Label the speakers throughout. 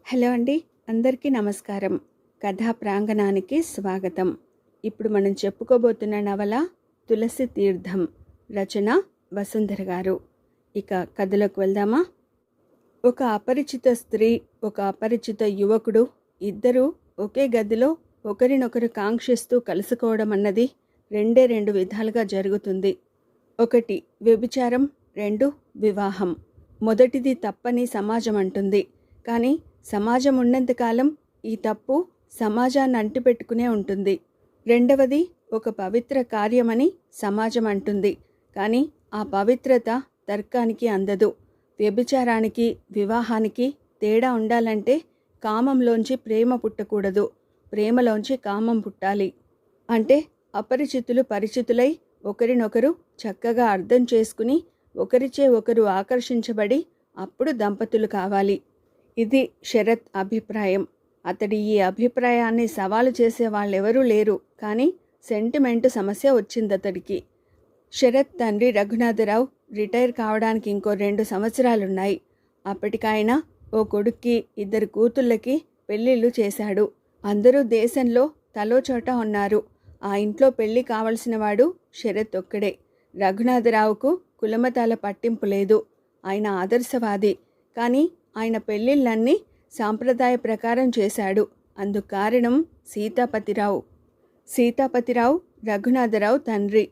Speaker 1: Hello అండి, అందరికీ నమస్కారం. కథా ప్రాంగణానికి స్వాగతం. ఇప్పుడు మనం చెప్పుకోబోతున్న నవల తులసి తీర్థం, రచన వసుంధర గారు. ఇక కథలోకి వెళ్దామా? ఒక అపరిచిత స్త్రీ, ఒక అపరిచిత యువకుడు ఇద్దరూ ఒకే గదిలో ఒకరినొకరు కాంక్షిస్తూ కలుసుకోవడం అన్నది రెండు విధాలుగా జరుగుతుంది. ఒకటి వ్యభిచారం, రెండు వివాహం. మొదటిది తప్పని సమాజం అంటుంది. కానీ సమాజం ఉన్నంతకాలం ఈ తప్పు సమాజాన్ని అంటిపెట్టుకునే ఉంటుంది. రెండవది ఒక పవిత్ర కార్యమని సమాజం అంటుంది. కానీ ఆ పవిత్రత తర్కానికి అందదు. వ్యభిచారానికి, వివాహానికి తేడా ఉండాలంటే కామంలోంచి ప్రేమ పుట్టకూడదు, ప్రేమలోంచి కామం పుట్టాలి. అంటే అపరిచితులు పరిచితులై ఒకరినొకరు చక్కగా అర్థం చేసుకుని ఒకరిచే ఒకరు ఆకర్షించబడి అప్పుడు దంపతులు కావాలి. ఇది శరత్ అభిప్రాయం. అతడి ఈ అభిప్రాయాన్ని సవాలు చేసే వాళ్ళెవరూ లేరు. కానీ సెంటిమెంటు సమస్య వచ్చిందతడికి. శరత్ తండ్రి రఘునాథరావు రిటైర్ కావడానికి ఇంకో 2 సంవత్సరాలున్నాయి. అప్పటికాయన ఓ కొడుక్కి, 2 కూతుళ్ళకి పెళ్ళిళ్ళు చేశాడు. అందరూ దేశంలో తలో చోట ఉన్నారు. ఆ ఇంట్లో పెళ్లి కావలసిన వాడు శరత్ ఒక్కడే. రఘునాథరావుకు కులమతాల పట్టింపు లేదు. ఆయన ఆదర్శవాది. కానీ ఆయన పెళ్ళిళ్ళన్నీ సాంప్రదాయ ప్రకారం చేశాడు. అందుకు కారణం సీతాపతిరావు. సీతాపతిరావు రఘునాథరావు తండ్రి.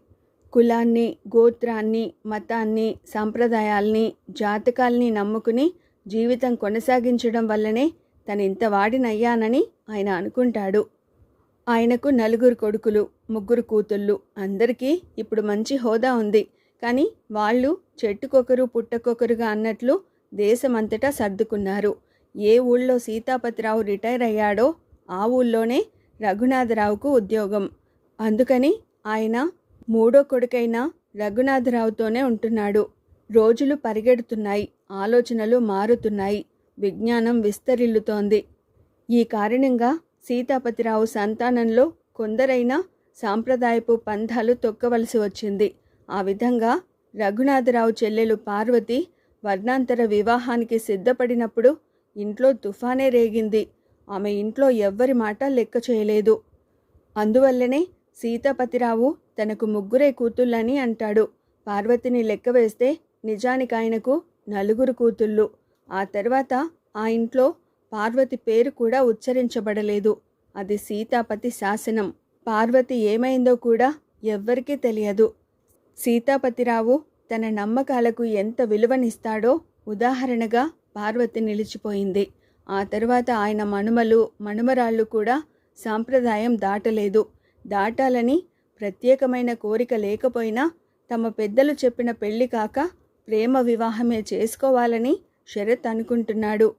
Speaker 1: కులాన్ని, గోత్రాన్ని, మతాన్ని, సాంప్రదాయాల్ని, జాతకాల్ని నమ్ముకుని జీవితం కొనసాగించడం వల్లనే తనింత వాడినయ్యానని ఆయన అనుకుంటాడు. ఆయనకు 4 కొడుకులు, 3 కూతుళ్ళు. అందరికీ ఇప్పుడు మంచి హోదా ఉంది. కానీ వాళ్ళు చెట్టుకొకరు పుట్టకొకరుగా అన్నట్లు దేశమంతటా సర్దుకున్నారు. ఏ ఊళ్ళో సీతాపతిరావు రిటైర్ అయ్యాడో ఆ ఊళ్ళోనే రఘునాథరావుకు ఉద్యోగం. అందుకని ఆయన 3వ కొడుకైన రఘునాథరావుతోనే ఉంటున్నాడు. రోజులు పరిగెడుతున్నాయి, ఆలోచనలు మారుతున్నాయి, విజ్ఞానం విస్తరిల్లుతోంది. ఈ కారణంగా సీతాపతిరావు సంతానంలో కొందరైనా సాంప్రదాయపు పంథాలు తొక్కవలసి వచ్చింది. ఆ విధంగా రఘునాథరావు చెల్లెలు పార్వతి వర్ణాంతర వివాహానికి సిద్ధపడినప్పుడు ఇంట్లో తుఫానే రేగింది. ఆమె ఇంట్లో ఎవ్వరి మాట లెక్క చేయలేదు. అందువల్లనే సీతాపతిరావు తనకు 3 కూతుళ్ళని అంటాడు. పార్వతిని లెక్క వేస్తే నిజానికి ఆయనకు 4 కూతుళ్ళు. ఆ తర్వాత ఆ ఇంట్లో పార్వతి పేరు కూడా ఉచ్చరించబడలేదు. అది సీతాపతి శాసనం. పార్వతి ఏమైందో కూడా ఎవ్వరికీ తెలియదు. సీతాపతిరావు తన నమ్మకాలకు ఎంత విలువనిస్తాడో ఉదాహరణగా పార్వతి నిలిచిపోయింది. ఆ తర్వాత ఆయన మనుమలు, మనుమరాళ్ళు కూడా సాంప్రదాయం దాటలేదు. దాటాలని ప్రత్యేకమైన కోరిక లేకపోయినా తమ పెద్దలు చెప్పిన పెళ్లి కాక ప్రేమ వివాహమే చేసుకోవాలని శరత్ అనుకుంటున్నాడు.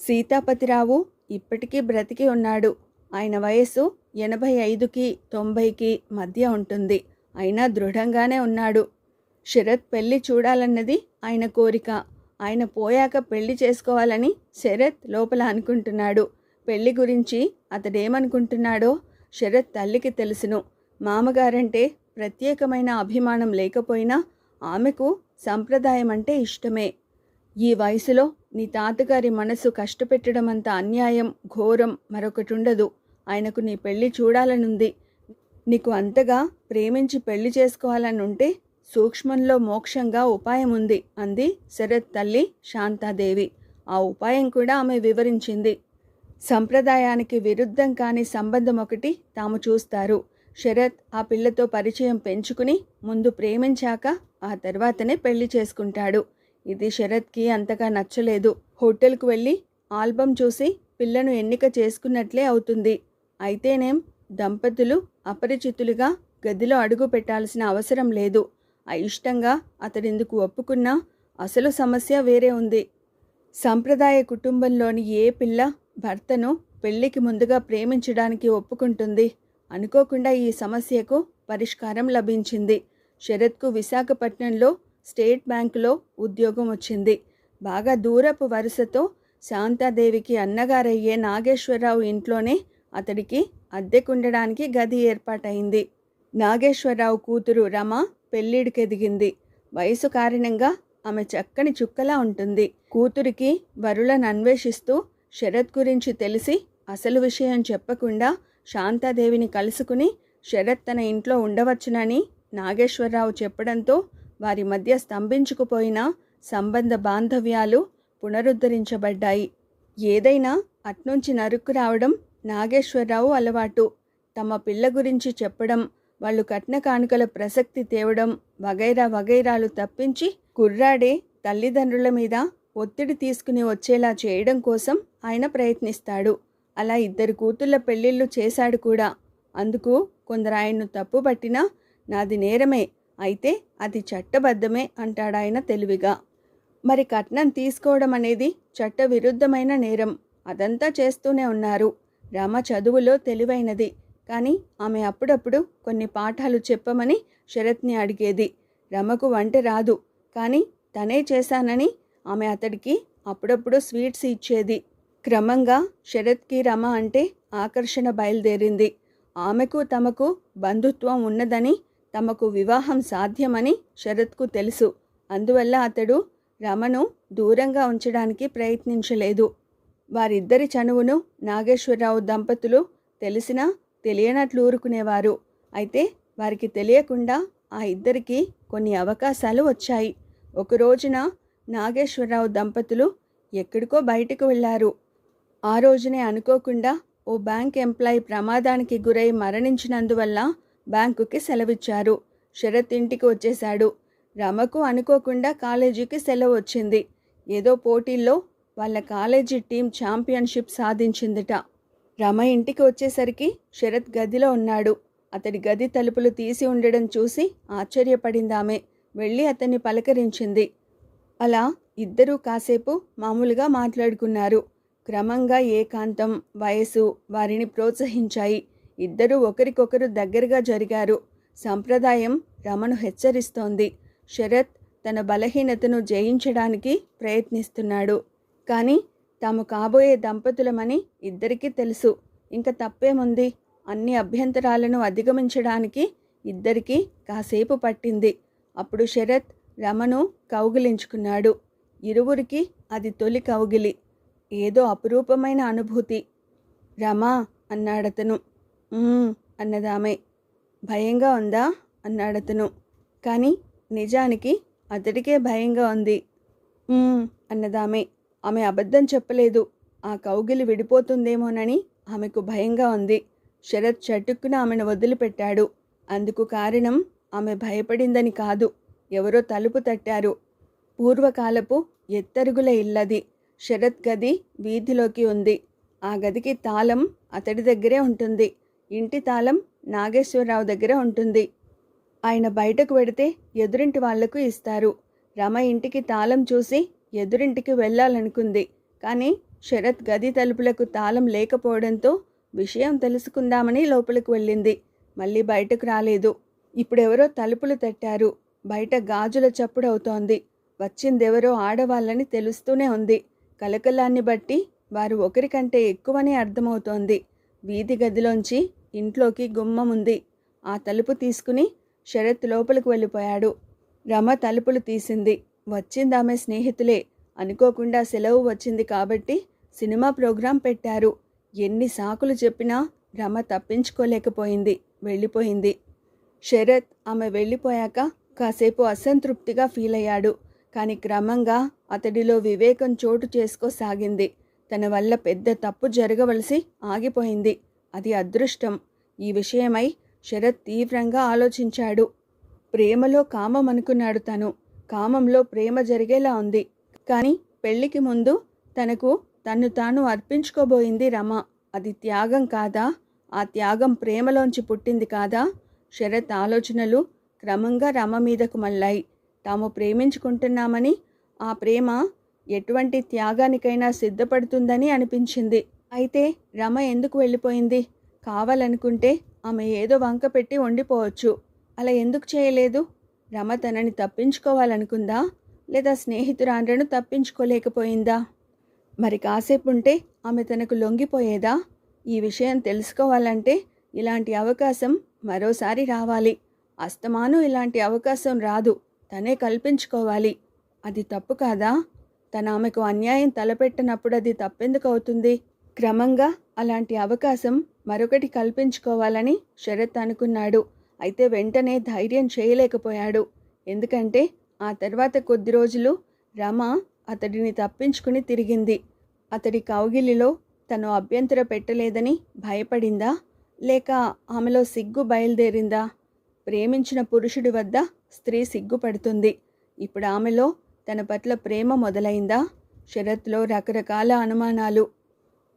Speaker 1: సీతాపతిరావు ఇప్పటికీ బ్రతికి ఉన్నాడు. ఆయన వయస్సు 85కి 90కి మధ్య ఉంటుంది. అయినా దృఢంగానే ఉన్నాడు. శరత్ పెళ్లి చూడాలన్నది ఆయన కోరిక. ఆయన పోయాక పెళ్లి చేసుకోవాలని శరత్ లోపల అనుకుంటున్నాడు. పెళ్లి గురించి అతడేమనుకుంటున్నాడో శరత్ తల్లికి తెలుసును. మామగారంటే ప్రత్యేకమైన అభిమానం లేకపోయినా ఆమెకు సంప్రదాయం అంటే ఇష్టమే. ఈ వయసులో నీ తాతగారి మనసు కష్టపెట్టడం అంత అన్యాయం, ఘోరం మరొకటి ఉండదు. ఆయనకు నీ పెళ్లి చూడాలనుంది. నీకు అంతగా ప్రేమించి పెళ్లి చేసుకోవాలని ఉంటే సూక్ష్మంలో మోక్షంగా ఉపాయం ఉంది అంది శరత్ తల్లి శాంతాదేవి. ఆ ఉపాయం కూడా ఆమె వివరించింది. సంప్రదాయానికి విరుద్ధం కాని సంబంధం ఒకటి తాము చూస్తారు. శరత్ ఆ పిల్లతో పరిచయం పెంచుకుని ముందు ప్రేమించాక ఆ తర్వాతనే పెళ్లి చేసుకుంటాడు. ఇది శరత్కి అంతగా నచ్చలేదు. హోటల్కు వెళ్ళి ఆల్బమ్ చూసి పిల్లను ఎన్నిక చేసుకున్నట్లే అవుతుంది. అయితేనేం దంపతులు అపరిచితులుగా గదిలో అడుగు పెట్టాల్సిన అవసరం లేదు. అయిష్టంగా అతడెందుకు ఒప్పుకున్నా అసలు సమస్య వేరే ఉంది. సంప్రదాయ కుటుంబంలోని ఏ పిల్ల భర్తను పెళ్లికి ముందుగా ప్రేమించడానికి ఒప్పుకుంటుంది? అనుకోకుండా ఈ సమస్యకు పరిష్కారం లభించింది. శరత్కు విశాఖపట్నంలో స్టేట్ బ్యాంకులో ఉద్యోగం వచ్చింది. బాగా దూరపు వరుసతో శాంతాదేవికి అన్నగారయ్యే నాగేశ్వరరావు ఇంట్లోనే అతడికి అద్దెకుండడానికి గది ఏర్పాటైంది. నాగేశ్వరరావు కూతురు రమ పెళ్ళిడికెదిగింది. వయసు కారణంగా ఆమె చక్కని చుక్కలా ఉంటుంది. కూతురికి వరులను అన్వేషిస్తూ శరత్ గురించి తెలిసి అసలు విషయం చెప్పకుండా శాంతాదేవిని కలుసుకుని శరత్ తన ఇంట్లో ఉండవచ్చునని నాగేశ్వరరావు చెప్పడంతో వారి మధ్య స్తంభించుకుపోయిన సంబంధ బాంధవ్యాలు పునరుద్ధరించబడ్డాయి. ఏదైనా అట్నుంచి నరుక్కు రావడం నాగేశ్వరరావు అలవాటు. తమ పిల్ల గురించి చెప్పడం, వాళ్ళు కట్న కానుకల ప్రసక్తి తేవడం వగైరా వగైరాలు తప్పించి కుర్రాడే తల్లిదండ్రుల మీద ఒత్తిడి తీసుకుని వచ్చేలా చేయడం కోసం ఆయన ప్రయత్నిస్తాడు. అలా 2 కూతుళ్ళ పెళ్ళిళ్ళు చేశాడు కూడా. అందుకు కొందరు ఆయన్ను తప్పుపట్టినా నాది నేరమే, అయితే అది చట్టబద్ధమే అంటాడాయన తెలివిగా. మరి కట్నం తీసుకోవడం అనేది చట్ట విరుద్ధమైన నేరం. అదంతా చేస్తూనే ఉన్నారు. రమ చదువులో తెలివైనది, కానీ ఆమె అప్పుడప్పుడు కొన్ని పాఠాలు చెప్పమని శరత్ని అడిగేది. రమకు వంట రాదు, కానీ తనే చేశానని ఆమె అతడికి అప్పుడప్పుడు స్వీట్స్ ఇచ్చేది. క్రమంగా శరత్కి రమ అంటే ఆకర్షణ బయలుదేరింది. ఆమెకు తమకు బంధుత్వం ఉన్నదని, తమకు వివాహం సాధ్యమని శరత్కు తెలుసు. అందువల్ల అతడు రమను దూరంగా ఉంచడానికి ప్రయత్నించలేదు. వారిద్దరి చనువును నాగేశ్వరరావు దంపతులు తెలిసినా తెలియనట్లు ఊరుకునేవారు. అయితే వారికి తెలియకుండా ఆ ఇద్దరికి కొన్ని అవకాశాలు వచ్చాయి. ఒక రోజున నాగేశ్వరరావు దంపతులు ఎక్కడికో బయటకు వెళ్ళారు. ఆ రోజునే అనుకోకుండా ఓ బ్యాంక్ ఎంప్లాయీ ప్రమాదానికి గురై మరణించినందువల్ల బ్యాంకుకి సెలవిచ్చారు. శరత్ ఇంటికి వచ్చేశాడు. రమకు అనుకోకుండా కాలేజీకి సెలవు వచ్చింది. ఏదో పోటీల్లో వాళ్ళ కాలేజీ టీం ఛాంపియన్షిప్ సాధించిందిట. రమ ఇంటికి వచ్చేసరికి శరత్ గదిలో ఉన్నాడు. అతడి గది తలుపులు తీసి ఉండడం చూసి ఆశ్చర్యపడిందామె. వెళ్ళి అతన్ని పలకరించింది. అలా ఇద్దరూ కాసేపు మామూలుగా మాట్లాడుకున్నారు. క్రమంగా ఏకాంతం, వయసు వారిని ప్రోత్సహించాయి. ఇద్దరూ ఒకరికొకరు దగ్గరగా జరిగారు. సంప్రదాయం రమను హెచ్చరిస్తోంది. శరత్ తన బలహీనతను జయించడానికి ప్రయత్నిస్తున్నాడు. కానీ తాము కాబోయే దంపతులమని ఇద్దరికీ తెలుసు. ఇంక తప్పేముంది? అన్ని అభ్యంతరాలను అధిగమించడానికి ఇద్దరికీ కాసేపు పట్టింది. అప్పుడు శరత్ రమను కౌగిలించుకున్నాడు. ఇరువురికి అది తొలి కౌగిలి. ఏదో అపురూపమైన అనుభూతి. రమా అన్నాడతను. అన్నదామె. భయంగా ఉందా అన్నాడతను. కానీ నిజానికి అతడికే భయంగా ఉంది. అన్నదామె. ఆమె అబద్ధం చెప్పలేదు. ఆ కౌగిలి విడిపోతుందేమోనని ఆమెకు భయంగా ఉంది. శరత్ చటుక్కున ఆమెను వదిలిపెట్టాడు. అందుకు కారణం ఆమె భయపడిందని కాదు, ఎవరో తలుపు తట్టారు. పూర్వకాలపు ఎత్తరుగుల ఇల్లది. శరత్ గది వీధిలోకి ఉంది. ఆ గదికి తాళం అతడి దగ్గరే ఉంటుంది. ఇంటి తాళం నాగేశ్వరరావు దగ్గర ఉంటుంది. ఆయన బయటకు వెడితే ఎదురింటి వాళ్లకు ఇస్తారు. రమ ఇంటికి తాళం చూసి ఎదురింటికి వెళ్ళాలనుకుంది. కానీ శరత్ గది తలుపులకు తాళం లేకపోవడంతో విషయం తెలుసుకుందామని లోపలికి వెళ్ళింది. మళ్ళీ బయటకు రాలేదు. ఇప్పుడెవరో తలుపులు తట్టారు. బయట గాజుల చప్పుడు అవుతోంది. వచ్చిందెవరో ఆడవాళ్ళని తెలుస్తూనే ఉంది. కలకలాన్ని బట్టి వారు ఒకరికంటే ఎక్కువనే అర్థమవుతోంది. వీధి గదిలోంచి ఇంట్లోకి గుమ్మం ఉంది. ఆ తలుపు తీసుకుని శరత్ లోపలికి వెళ్ళిపోయాడు. రమ తలుపులు తీసింది. వచ్చిందామె స్నేహితులే. అనుకోకుండా సెలవు వచ్చింది కాబట్టి సినిమా ప్రోగ్రాం పెట్టారు. ఎన్ని సాకులు చెప్పినా రమ తప్పించుకోలేకపోయింది. వెళ్ళిపోయింది. శరత్ ఆమె వెళ్ళిపోయాక కాసేపు అసంతృప్తిగా ఫీల్ అయ్యాడు. కానీ క్రమంగా అతడిలో వివేకం చోటు చేసుకోసాగింది. తన వల్ల పెద్ద తప్పు జరగవలసి ఆగిపోయింది. అది అదృష్టం. ఈ విషయమై శరత్ తీవ్రంగా ఆలోచించాడు. ప్రేమలో కామం అనుకున్నాడు తను. కామంలో ప్రేమ జరిగేలా ఉంది. కానీ పెళ్లికి ముందు తన్ను తాను అర్పించుకోబోయింది రమ. అది త్యాగం కాదా? ఆ త్యాగం ప్రేమలోంచి పుట్టింది కాదా? శరత్ ఆలోచనలు క్రమంగా రమ మీదకు మళ్ళాయి. తాము ప్రేమించుకుంటున్నామని, ఆ ప్రేమ ఎటువంటి త్యాగానికైనా సిద్ధపడుతుందని అనిపించింది. అయితే రమ ఎందుకు వెళ్ళిపోయింది? కావాలనుకుంటే ఆమె ఏదో వంక పెట్టి వండిపోవచ్చు. అలా ఎందుకు చేయలేదు? రమ తనని తప్పించుకోవాలనుకుందా? లేదా స్నేహితురాండ్రను తప్పించుకోలేకపోయిందా? మరి కాసేపు ఉంటే ఆమె తనకు లొంగిపోయేదా? ఈ విషయం తెలుసుకోవాలంటే ఇలాంటి అవకాశం మరోసారి రావాలి. అస్తమాను ఇలాంటి అవకాశం రాదు. తనే కల్పించుకోవాలి. అది తప్పు కాదా? తను ఆమెకు అన్యాయం తలపెట్టనప్పుడు అది తప్పెందుకు అవుతుంది? క్రమంగా అలాంటి అవకాశం మరొకటి కల్పించుకోవాలని శరత్ అనుకున్నాడు. అయితే వెంటనే ధైర్యం చేయలేకపోయాడు. ఎందుకంటే ఆ తర్వాత కొద్ది రోజులు రమ అతడిని తప్పించుకుని తిరిగింది. అతడి కౌగిలిలో తను అభ్యంతర పెట్టలేదని భయపడిందా, లేక ఆమెలో సిగ్గు బయలుదేరిందా? ప్రేమించిన పురుషుడి వద్ద స్త్రీ సిగ్గుపడుతుంది. ఇప్పుడు ఆమెలో తన పట్ల ప్రేమ మొదలైందా? శరత్లో రకరకాల అనుమానాలు.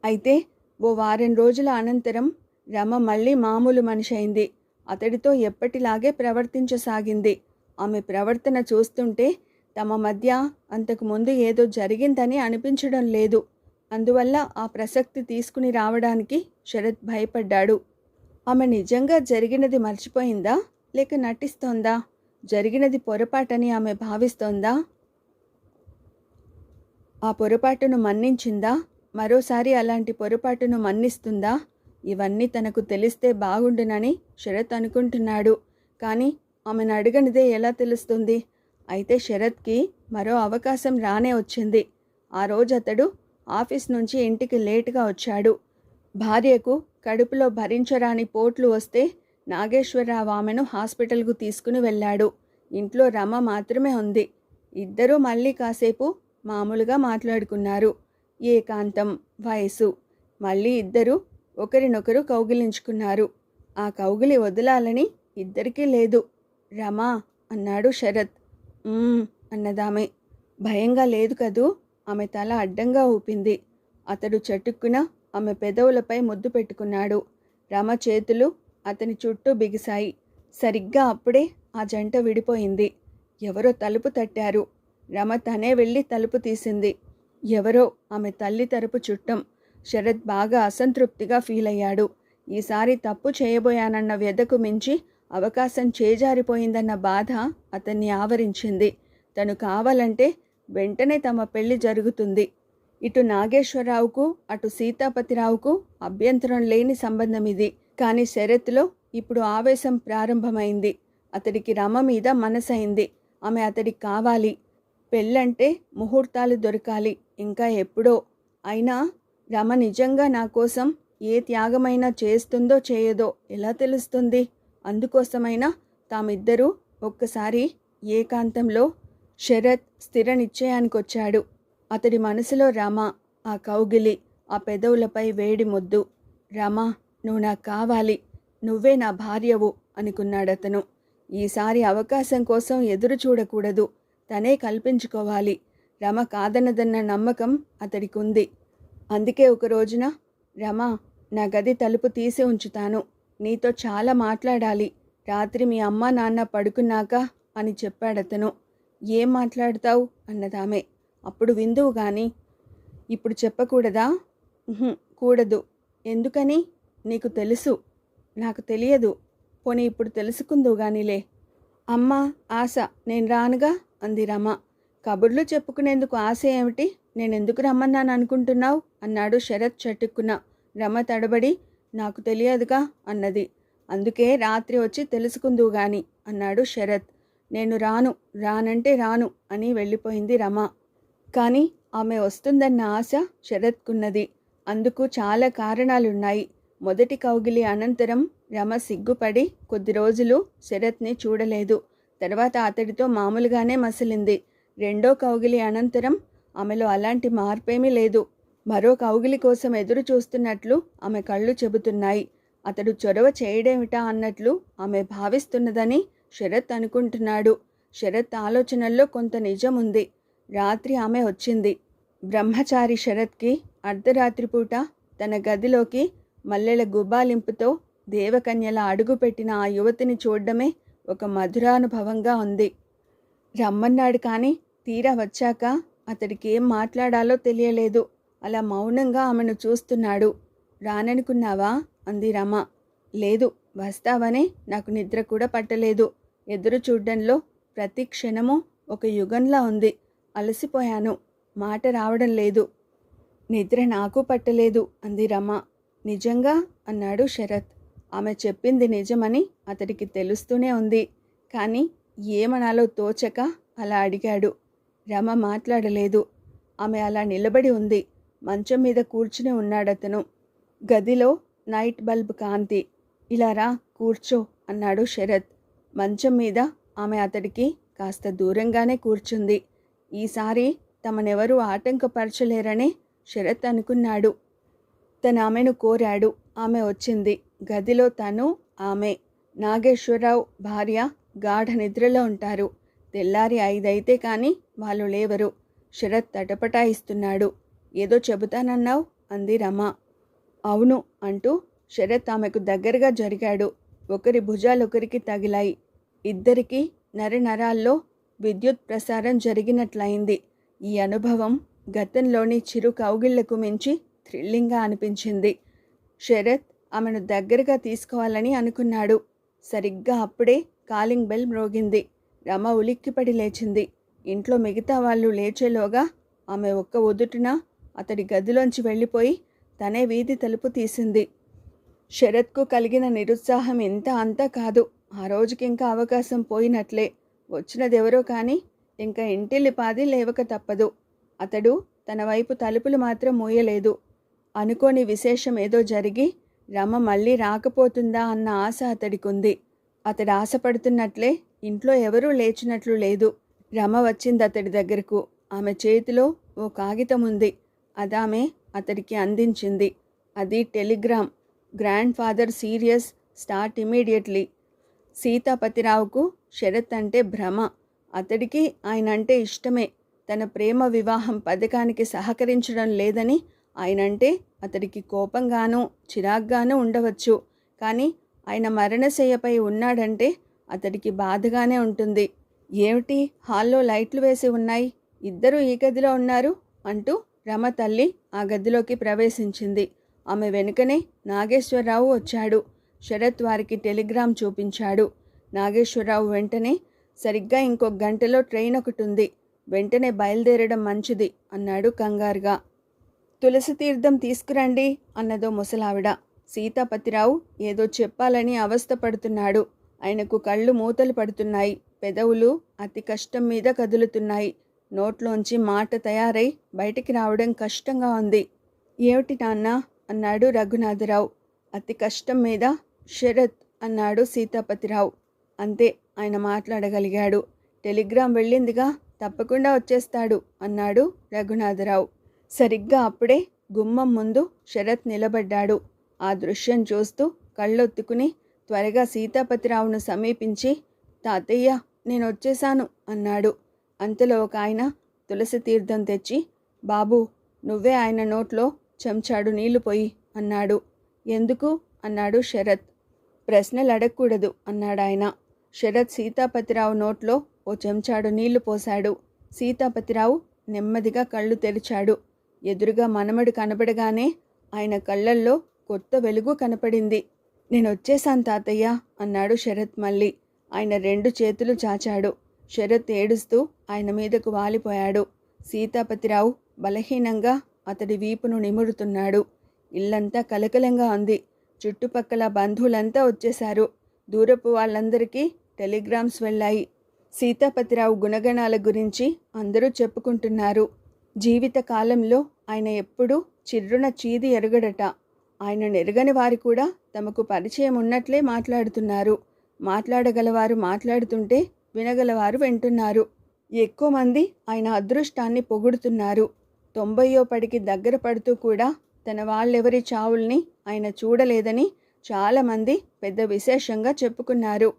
Speaker 1: అయితే ఓ వారం రోజుల అనంతరం రమ మళ్ళీ మామూలు మనిషి అయింది. అతడితో ఎప్పటిలాగే ప్రవర్తించసాగింది. ఆమె ప్రవర్తన చూస్తుంటే తమ మధ్య అంతకుముందు ఏదో జరిగిందని అనిపించడం లేదు. అందువల్ల ఆ ప్రసక్తి తీసుకుని రావడానికి శరత్ భయపడ్డాడు. ఆమె నిజంగా జరిగినది మర్చిపోయిందా, లేక నటిస్తోందా? జరిగినది పొరపాటని ఆమె భావిస్తోందా? ఆ పొరపాటును మన్నించిందా? మరోసారి అలాంటి పొరపాటును మన్నిస్తుందా? ఇవన్నీ తనకు తెలిస్తే బాగుండునని శరత్ అనుకుంటున్నాడు. కానీ ఆమెను అడగనిదే ఎలా తెలుస్తుంది? అయితే శరత్కి మరో అవకాశం రానే వచ్చింది. ఆ రోజు అతడు ఆఫీస్ నుంచి ఇంటికి లేటుగా వచ్చాడు. భార్యకు కడుపులో భరించరాని పోట్లు వస్తే నాగేశ్వరరావు ఆమెను హాస్పిటల్కు తీసుకుని వెళ్ళాడు. ఇంట్లో రమ మాత్రమే ఉంది. ఇద్దరూ మళ్ళీ కాసేపు మామూలుగా మాట్లాడుకున్నారు. ఏకాంతం, వయసు. మళ్ళీ ఇద్దరూ ఒకరినొకరు కౌగిలించుకున్నారు. ఆ కౌగిలి వదలాలని ఇద్దరికీ లేదు. రమా అన్నాడు శరత్. అన్నదామె. భయంగా లేదు కదూ? ఆమె తల అడ్డంగా ఊపింది. అతడు చటుక్కున ఆమె పెదవులపై ముద్దు పెట్టుకున్నాడు. రమ చేతులు అతని చుట్టూ బిగిశాయి. సరిగ్గా అప్పుడే ఆ జంట విడిపోయింది. ఎవరో తలుపు తట్టారు. రమ తనే వెళ్ళి తలుపు తీసింది. ఎవరో ఆమె తల్లి తరపు చుట్టం. శరత్ బాగా అసంతృప్తిగా ఫీల్ అయ్యాడు. ఈసారి తప్పు చేయబోయానన్న వ్యధకు మించి అవకాశం చేజారిపోయిందన్న బాధ అతన్ని ఆవరించింది. తను కావాలంటే వెంటనే తమ పెళ్లి జరుగుతుంది. ఇటు నాగేశ్వరరావుకు అటు సీతాపతిరావుకు అభ్యంతరం లేని సంబంధం ఇది. కానీ శరత్లో ఇప్పుడు ఆవేశం ప్రారంభమైంది. అతడికి రమ మీద మనసైంది. ఆమె అతడికి కావాలి. పెళ్ళంటే ముహూర్తాలు దొరకాలి, ఇంకా ఎప్పుడో. అయినా రమ నిజంగా నా కోసం ఏ త్యాగమైనా చేస్తుందో చేయదో ఎలా తెలుస్తుంది? అందుకోసమైనా తామిద్దరూ ఒక్కసారి ఏకాంతంలో. శరత్ స్థిర నిశ్చయానికొచ్చాడు. అతడి మనసులో రమ, ఆ కౌగిలి, ఆ పెదవులపై వేడి ముద్దు. రమ, నువ్వు నాకు కావాలి, నువ్వే నా భార్యవు అనుకున్నాడతను. ఈసారి అవకాశం కోసం ఎదురు చూడకూడదు, తనే కల్పించుకోవాలి. రమ కాదనదన్న నమ్మకం అతడికి ఉంది. అందుకే ఒక రోజున, రమ, నా గది తలుపు తీసి ఉంచుతాను, నీతో చాలా మాట్లాడాలి, రాత్రి మీ అమ్మ నాన్న పడుకున్నాక అని చెప్పాడతను. ఏం మాట్లాడతావు అన్నదామె. అప్పుడు విందువు గాని. ఇప్పుడు చెప్పకూడదా? కూడదు. ఎందుకని? నీకు తెలుసు, నాకు తెలియదు. పోనీ ఇప్పుడు తెలుసుకుందువు గానిలే. అమ్మ ఆశ, నేను రానుగా అంది రమ. కబుర్లు చెప్పుకునేందుకు ఆశ ఏమిటి? నేనెందుకు రమ్మన్నాను అనుకుంటున్నావు అన్నాడు శరత్ చటుక్కున. రమ తడబడి, నాకు తెలియదుగా అన్నది. అందుకే రాత్రి వచ్చి తెలుసుకుందువు గాని అన్నాడు శరత్. నేను రానంటే రాను అని వెళ్ళిపోయింది రమ. కానీ ఆమె వస్తుందన్న ఆశ శరత్కున్నది. అందుకు చాలా కారణాలున్నాయి. మొదటి కౌగిలి అనంతరం రమ సిగ్గుపడి కొద్ది రోజులు శరత్ని చూడలేదు. తర్వాత అతడితో మామూలుగానే మసిలింది. రెండో కౌగిలి అనంతరం ఆమెలో అలాంటి మార్పేమీ లేదు. మరో కౌగిలి కోసం ఎదురు చూస్తున్నట్లు ఆమె కళ్ళు చెబుతున్నాయి. అతడు చొరవ చేయడేమిటా అన్నట్లు ఆమె భావిస్తున్నదని శరత్ అనుకుంటున్నాడు. శరత్ ఆలోచనల్లో కొంత నిజం ఉంది. రాత్రి ఆమె వచ్చింది. బ్రహ్మచారి శరత్కి అర్ధరాత్రి పూట తన గదిలోకి మల్లెల గుబాలింపుతో దేవకన్యల అడుగుపెట్టిన ఆ యువతిని చూడడమే ఒక మధురానుభవంగా ఉంది. రమ్మన్నాడు కానీ తీరా వచ్చాక అతడికి ఏం మాట్లాడాలో తెలియలేదు. అలా మౌనంగా ఆమెను చూస్తున్నాడు. రాననుకున్నావా అంది రమ. లేదు, వస్తావనే నాకు నిద్ర కూడా పట్టలేదు. ఎదురు చూడ్డంలో ప్రతి క్షణము ఒక యుగంలా ఉంది. అలసిపోయాను, మాట రావడం లేదు. నిద్ర నాకు పట్టలేదు అంది రమ. నిజంగా అన్నాడు శరత్. ఆమె చెప్పింది నిజమని అతడికి తెలుస్తూనే ఉంది. కానీ ఏమనాలో తోచక అలా అడిగాడు. రమ మాట్లాడలేదు. ఆమె అలా నిలబడి ఉంది. మంచం మీద కూర్చుని ఉన్నాడతను. గదిలో నైట్ బల్బ్ కాంతి. ఇలా రా, కూర్చో అన్నాడు శరత్. మంచం మీద ఆమె అతడికి కాస్త దూరంగానే కూర్చుంది. ఈసారి తమనెవరూ ఆటంకపరచలేరనే శరత్ అనుకున్నాడు. తను ఆమెను కోరాడు. ఆమె వచ్చింది. గదిలో తను, ఆమె, నాగేశ్వరరావు భార్య గాఢ నిద్రలో ఉంటారు. తెల్లారి 5 అయితే కానీ వాళ్ళు లేవరు. శరత్ తటపటాయిస్తున్నాడు. ఏదో చెబుతానన్నావు అంది రమ. అవును అంటూ శరత్ ఆమెకు దగ్గరగా జరిగాడు. ఒకరి భుజాలొకరికి తగిలాయి. ఇద్దరికీ నరనరాల్లో విద్యుత్ ప్రసారం జరిగినట్లయింది. ఈ అనుభవం గతంలోని చిరు కౌగిళ్లకు మించి థ్రిల్లింగ్గా అనిపించింది. శరత్ ఆమెను దగ్గరగా తీసుకోవాలని అనుకున్నాడు. సరిగ్గా అప్పుడే కాలింగ్ బెల్ మ్రోగింది. రమ ఉలిక్కిపడి లేచింది. ఇంట్లో మిగతా వాళ్ళు లేచేలోగా ఆమె ఒక్క ఉదుటున అతడి గదిలోంచి వెళ్ళిపోయి తనే వీధి తలుపు తీసింది. శరత్కు కలిగిన నిరుత్సాహం ఇంత అంతా కాదు. ఆ రోజుకింకా అవకాశం పోయినట్లే. వచ్చినదెవరో కానీ ఇంకా ఇంటిల్లిపాది లేవక తప్పదు. అతడు తన వైపు తలుపులు మాత్రం మూయలేదు. అనుకోని విశేషం ఏదో జరిగి రమ మళ్ళీ రాకపోతుందా అన్న ఆశ అతడికుంది. అతడు ఆశపడుతున్నట్లే ఇంట్లో ఎవరూ లేచినట్లు లేదు. రమ వచ్చింది అతడి దగ్గరకు. ఆమె చేతిలో ఓ కాగితం ఉంది. అదామె అతడికి అందించింది. అది telegram. Grandfather serious, start immediately. సీతాపతిరావుకు శరత్ అంటే భ్రమ. అతడికి ఆయనంటే ఇష్టమే. తన ప్రేమ వివాహం పథకానికి సహకరించడం లేదని ఆయనంటే అతడికి కోపంగానూ చిరాగ్గానూ ఉండవచ్చు. కానీ ఆయన మరణశయ్యపై ఉన్నాడంటే అతడికి బాధగానే ఉంటుంది. ఏమిటి, హాల్లో లైట్లు వేసి ఉన్నాయి, ఇద్దరూ ఈ గదిలో ఉన్నారు అంటూ రమ తల్లి ఆ గదిలోకి ప్రవేశించింది. ఆమె వెనుకనే నాగేశ్వరరావు వచ్చాడు. శరత్ వారికి టెలిగ్రామ్ చూపించాడు. నాగేశ్వరరావు వెంటనే, సరిగ్గా ఇంకొక గంటలో ట్రైన్ ఒకటి ఉంది, వెంటనే బయలుదేరడం మంచిది అన్నాడు కంగారుగా. తులసి తీర్థం తీసుకురండి అన్నదో ముసలావిడ. సీతాపతిరావు ఏదో చెప్పాలని అవస్థపడుతున్నాడు. ఆయనకు కళ్ళు మూతలు పడుతున్నాయి. పెదవులు అతి కష్టం మీద కదులుతున్నాయి. నోట్లోంచి మాట తయారై బయటికి రావడం కష్టంగా ఉంది. ఏమిటి నాన్న అన్నాడు రఘునాథరావు. అతి కష్టం మీద శరత్ అన్నాడు సీతాపతిరావు. అంతే ఆయన మాట్లాడగలిగాడు. టెలిగ్రామ్ వెళ్ళిందిగా, తప్పకుండా వచ్చేస్తాడు అన్నాడు రఘునాథరావు. సరిగ్గా అప్పుడే గుమ్మం ముందు శరత్ నిలబడ్డాడు. ఆ దృశ్యం చూస్తూ కళ్ళొత్తుకుని త్వరగా సీతాపతిరావును సమీపించి, తాతయ్య నేను వచ్చేశాను అన్నాడు. అంతలో ఒక ఆయన తులసి తీర్థం తెచ్చి, బాబు నువ్వే ఆయన నోట్లో చెంచాడు నీళ్లు పోయి అన్నాడు. ఎందుకు అన్నాడు శరత్. ప్రశ్నలు అడగకూడదు అన్నాడాయన. శరత్ సీతాపతిరావు నోట్లో ఓ చెంచాడు నీళ్లు పోశాడు. సీతాపతిరావు నెమ్మదిగా కళ్ళు తెరిచాడు. ఎదురుగా మనమడు కనబడగానే ఆయన కళ్ళల్లో కొత్త వెలుగు కనపడింది. నేను వచ్చేశాను తాతయ్య అన్నాడు శరత్ మళ్ళీ. ఆయన 2 చేతులు చాచాడు. శరత్ ఏడుస్తూ ఆయన మీదకు వాలిపోయాడు. సీతాపతిరావు బలహీనంగా అతడి వీపును నిమురుతున్నాడు. ఇల్లంతా కలకలంగా ఉంది. చుట్టుపక్కల బంధువులంతా వచ్చేశారు. దూరపు వాళ్ళందరికీ టెలిగ్రామ్స్ వెళ్ళాయి. సీతాపతిరావు గుణగణాల గురించి అందరూ చెప్పుకుంటున్నారు. జీవిత కాలంలో ఆయన ఎప్పుడూ చిర్రున చీది ఎరగడట. ఆయన నెరగని వారు కూడా తమకు పరిచయం ఉన్నట్లే మాట్లాడుతున్నారు. మాట్లాడగలవారు మాట్లాడుతుంటే వినగలవారు వింటున్నారు. ఎక్కువ మంది ఆయన అదృష్టాన్ని పొగుడుతున్నారు. 90వ పడికి దగ్గర పడుతూ కూడా తన వాళ్ళెవరి చావుల్ని ఆయన చూడలేదని చాలామంది పెద్ద విశేషంగా చెప్పుకున్నారు.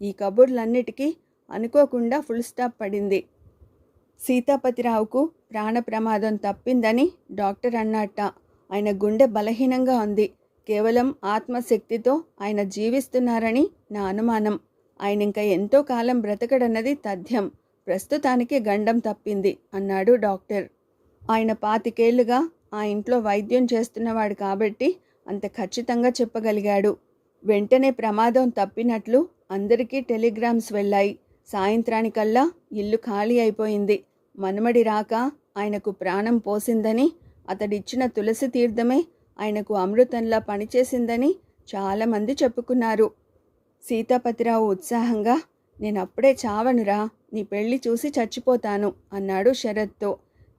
Speaker 1: ఈ కబుర్లన్నిటికీ అనుకోకుండా ఫుల్ స్టాప్ పడింది. సీతాపతిరావుకు ప్రాణ ప్రమాదం తప్పిందని డాక్టర్ అన్నట్ట. ఆయన గుండె బలహీనంగా ఉంది. కేవలం ఆత్మశక్తితో ఆయన జీవిస్తున్నారని నా అనుమానం. ఆయన ఇంకా ఎంతో కాలం బ్రతకడన్నది తథ్యం. ప్రస్తుతానికి గండం తప్పింది అన్నాడు డాక్టర్. ఆయన 25 ఏళ్లుగా ఆ ఇంట్లో వైద్యం చేస్తున్నవాడు కాబట్టి అంత ఖచ్చితంగా చెప్పగలిగాడు. వెంటనే ప్రమాదం తప్పినట్లు అందరికీ టెలిగ్రామ్స్ వెళ్ళాయి. సాయంత్రానికల్లా ఇల్లు ఖాళీ అయిపోయింది. మనమడి రాక ఆయనకు ప్రాణం పోసిందని, అతడిచ్చిన తులసి తీర్థమే ఆయనకు అమృతంలా పనిచేసిందని చాలామంది చెప్పుకున్నారు. సీతాపతిరావు ఉత్సాహంగా, నేనప్పుడే చావనురా, నీ పెళ్లి చూసి చచ్చిపోతాను అన్నాడు శరత్తో.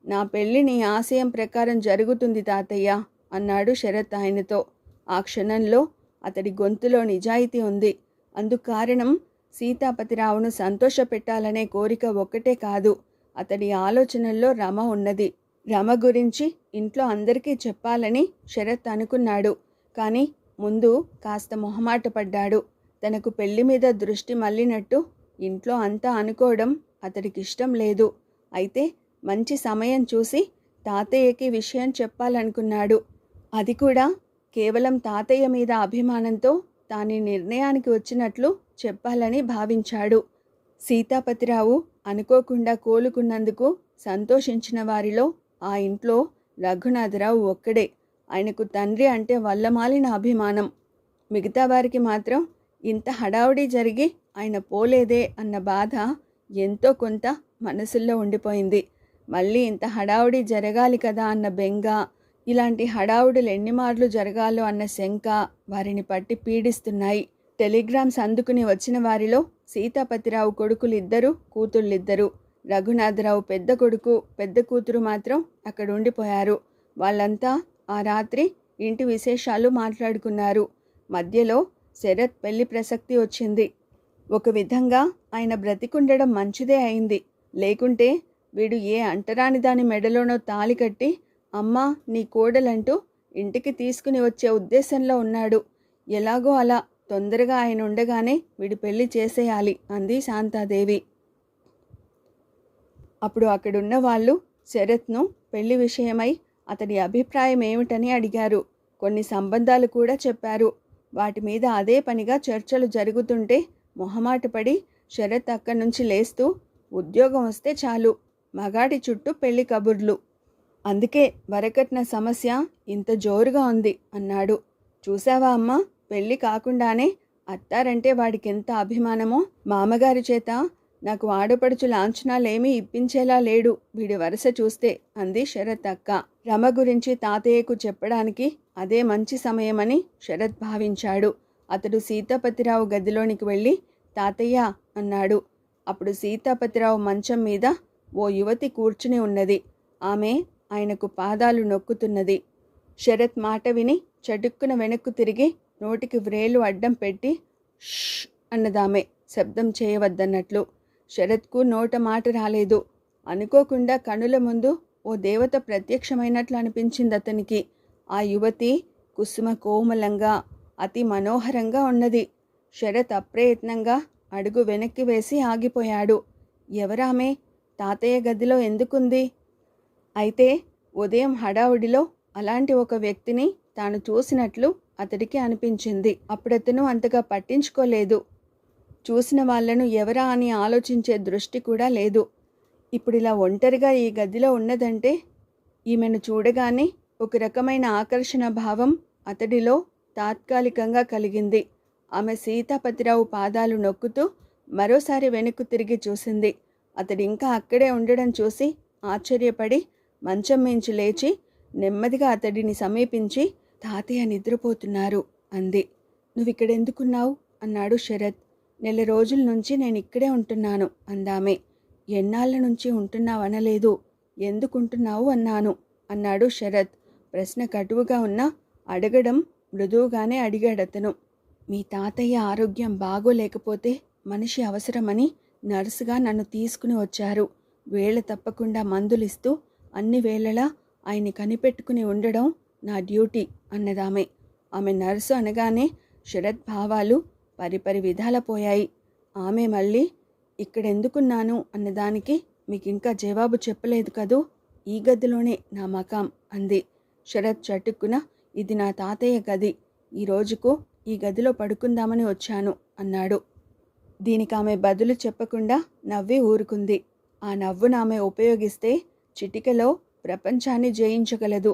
Speaker 1: నా పెళ్లి నీ ఆశయం ప్రకారం జరుగుతుంది తాతయ్య అన్నాడు శరత్ ఆయనతో. ఆ క్షణంలో అతడి గొంతులో నిజాయితీ ఉంది. అందుకు కారణం సీతాపతిరావును సంతోషపెట్టాలనే కోరిక ఒక్కటే కాదు, అతడి ఆలోచనల్లో రమ ఉన్నది. రమ గురించి ఇంట్లో అందరికీ చెప్పాలని శరత్ అనుకున్నాడు. కానీ ముందు కాస్త మొహమాట పడ్డాడు. తనకు పెళ్లి మీద దృష్టి మళ్ళినట్టు ఇంట్లో అంతా అనుకోవడం అతడికి ఇష్టం లేదు. అయితే మంచి సమయం చూసి తాతయ్యకి విషయం చెప్పాలనుకున్నాడు. అది కూడా కేవలం తాతయ్య మీద అభిమానంతో తాను నిర్ణయానికి వచ్చినట్లు చెప్పాలని భావించాడు. సీతాపతిరావు అనుకోకుండా కోలుకున్నందుకు సంతోషించిన వారిలో ఆ ఇంట్లో రఘునాథరావు ఒక్కడే. ఆయనకు తండ్రి అంటే వల్లమాలిన అభిమానం. మిగతా వారికి మాత్రం ఇంత హడావుడి జరిగి ఆయన పోలేదే అన్న బాధ ఎంతో కొంత మనసుల్లో ఉండిపోయింది. మళ్ళీ ఇంత హడావుడి జరగాలి కదా అన్న బెంగ, ఇలాంటి హడావుడులు ఎన్నిమార్లు జరగాలో అన్న శంక వారిని పట్టి పీడిస్తున్నాయి. టెలిగ్రామ్స్ అందుకుని వచ్చిన వారిలో సీతాపతిరావు కొడుకులిద్దరూ కూతుళ్ళిద్దరూ. రఘునాథరావు పెద్ద కొడుకు పెద్ద కూతురు మాత్రం అక్కడ ఉండిపోయారు. వాళ్ళంతా ఆ రాత్రి ఇంటి విశేషాలు మాట్లాడుకున్నారు. మధ్యలో శరత్ పెళ్లి ప్రసక్తి వచ్చింది. ఒక విధంగా ఆయన బ్రతికుండడం మంచిదే అయింది. లేకుంటే వీడు ఏ అంటరాని దాని మెడలోనో తాళి కట్టి అమ్మా నీ కోడలంటూ ఇంటికి తీసుకుని వచ్చే ఉద్దేశంలో ఉన్నాడు. ఎలాగో అలా తొందరగా ఆయన ఉండగానే వీడి పెళ్లి చేసేయాలి అంది శాంతాదేవి. అప్పుడు అక్కడున్న వాళ్ళు శరత్ను పెళ్లి విషయమై అతడి అభిప్రాయం ఏమిటని అడిగారు. కొన్ని సంబంధాలు కూడా చెప్పారు. వాటి మీద అదే పనిగా చర్చలు జరుగుతుంటే మొహమాటపడి శరత్ అక్కడి నుంచి లేస్తూ, ఉద్యోగం వస్తే చాలు, మగాడి చుట్టూ పెళ్లి కబుర్లు, అందుకే వరకట్న సమస్య ఇంత జోరుగా ఉంది అన్నాడు. చూసావా అమ్మా, పెళ్లి కాకుండానే అత్తారంటే వాడికి ఎంత అభిమానమో. మామగారి చేత నాకు ఆడపడుచు లాంఛనాలేమీ ఇప్పించేలా లేడు వీడి వరుస చూస్తే అంది శరత్ అక్క. రమ గురించి తాతయ్యకు చెప్పడానికి అదే మంచి సమయమని శరత్ భావించాడు. అతడు సీతాపతిరావు గదిలోనికి వెళ్ళి తాతయ్య అన్నాడు. అప్పుడు సీతాపతిరావు మంచం మీద ఓ యువతి కూర్చుని ఉన్నది. ఆమె ఆయనకు పాదాలు నొక్కుతున్నది. శరత్ మాట విని చటుక్కున వెనక్కు తిరిగి నోటికి వ్రేలు అడ్డం పెట్టి ష్ అన్నదామె, శబ్దం చేయవద్దన్నట్లు. శరత్కు నోట మాట రాలేదు. అనుకోకుండా కనుల ముందు ఓ దేవత ప్రత్యక్షమైనట్లు అనిపించింది అతనికి. ఆ యువతి కుసుమ కోమలంగా అతి మనోహరంగా ఉన్నది. శరత్ అప్రయత్నంగా అడుగు వెనక్కి వేసి ఆగిపోయాడు. ఎవరామె? తాతయ్య గదిలో ఎందుకుంది? అయితే ఉదయం హడావుడిలో అలాంటి ఒక వ్యక్తిని తాను చూసినట్లు అతడికి అనిపించింది. అప్పుడతను అంతగా పట్టించుకోలేదు. చూసిన వాళ్లను ఎవరా అని ఆలోచించే దృష్టి కూడా లేదు. ఇప్పుడిలా ఒంటరిగా ఈ గదిలో ఉన్నదంటే ఈమెను చూడగానే ఒక రకమైన ఆకర్షణ భావం అతడిలో తాత్కాలికంగా కలిగింది. ఆమె సీతాపతిరావు పాదాలు నొక్కుతూ మరోసారి వెనక్కు తిరిగి చూసింది. అతడింకా అక్కడే ఉండడం చూసి ఆశ్చర్యపడి మంచం మించి లేచి నెమ్మదిగా అతడిని సమీపించి, తాతయ్య నిద్రపోతున్నారు అంది. నువ్విక్కడెందుకున్నావు అన్నాడు శరత్. 4 రోజుల నుంచి నేను ఇక్కడే ఉంటున్నాను అందామె. ఎన్నాళ్ళ నుంచి ఉంటున్నావనలేదు, ఎందుకుంటున్నావు అన్నాను అన్నాడు శరత్. ప్రశ్న కటువుగా ఉన్నా అడగడం మృదువుగానే అడిగాడతను. మీ తాతయ్య ఆరోగ్యం బాగోలేకపోతే మనిషి అవసరమని నర్సుగా నన్ను తీసుకుని వచ్చారు. వేళ తప్పకుండా మందులిస్తూ అన్ని వేళలా ఆయన్ని కనిపెట్టుకుని ఉండడం నా డ్యూటీ అన్నదామె. ఆమె నర్సు అనగానే శరత్ భావాలు పరిపరి విధాల పోయాయి. ఆమె మళ్ళీ ఇక్కడెందుకున్నాను అన్నదానికి మీకింకా జవాబు చెప్పలేదు కదూ, ఈ గదిలోనే నా మకాం అంది. శరత్ చటుక్కున, ఇది నా తాతయ్య గది, ఈ రోజుకు ఈ గదిలో పడుకుందామని వచ్చాను అన్నాడు. దీనికి ఆమె బదులు చెప్పకుండా నవ్వి ఊరుకుంది. ఆ నవ్వునామె ఉపయోగిస్తే చిటికలో ప్రపంచాన్ని జయించగలదు.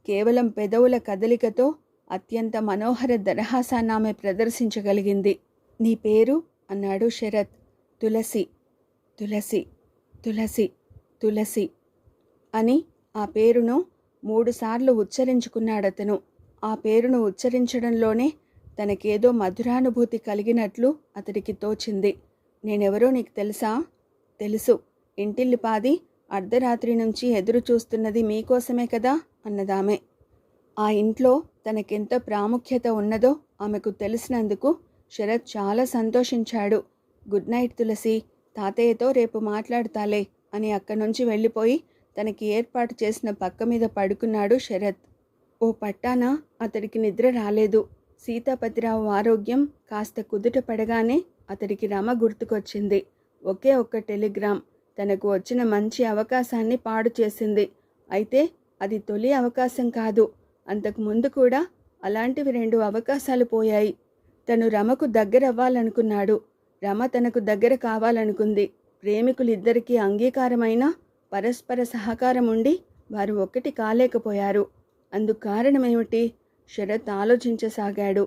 Speaker 1: కేవలం పెదవుల కదలికతో అత్యంత మనోహర దరహాసాన్నామె ప్రదర్శించగలిగింది. నీ పేరు అన్నాడు శరత్. తులసి, తులసి, తులసి, తులసి అని ఆ పేరును 3 సార్లు ఉచ్చరించుకున్నాడతను. ఆ పేరును ఉచ్చరించడంలోనే తనకేదో మధురానుభూతి కలిగినట్లు అతడికి తోచింది. నేనెవరో నీకు తెలుసా? తెలుసు. ఇంటిల్లిపాది అర్ధరాత్రి నుంచి ఎదురు చూస్తున్నది మీకోసమే కదా అన్నదామె. ఆ ఇంట్లో తనకెంత ప్రాముఖ్యత ఉన్నదో ఆమెకు తెలిసినందుకు శరత్ చాలా సంతోషించాడు. గుడ్ నైట్ తులసి, తాతయ్యతో రేపు మాట్లాడతాలే అని అక్కడి నుంచి వెళ్ళిపోయి తనకి ఏర్పాటు చేసిన పక్క మీద పడుకున్నాడు శరత్. ఓ పట్టాన అతడికి నిద్ర రాలేదు. సీతాపతిరావు ఆరోగ్యం కాస్త కుదుట పడగానే అతడికి రమ గుర్తుకొచ్చింది. ఒకే ఒక్క టెలిగ్రామ్ తనకు వచ్చిన మంచి అవకాశాన్ని పాడు చేసింది. అయితే అది తొలి అవకాశం కాదు, అంతకు ముందు కూడా అలాంటివి 2 అవకాశాలు పోయాయి. తను రమకు దగ్గరవ్వాలనుకున్నాడు, రమ తనకు దగ్గర కావాలనుకుంది. ప్రేమికులిద్దరికీ అంగీకారమైన పరస్పర సహకారం ఉండి వారు ఒక్కటి కాలేకపోయారు. అందుకు కారణమేమిటి? శరత్ ఆలోచించసాగాడు.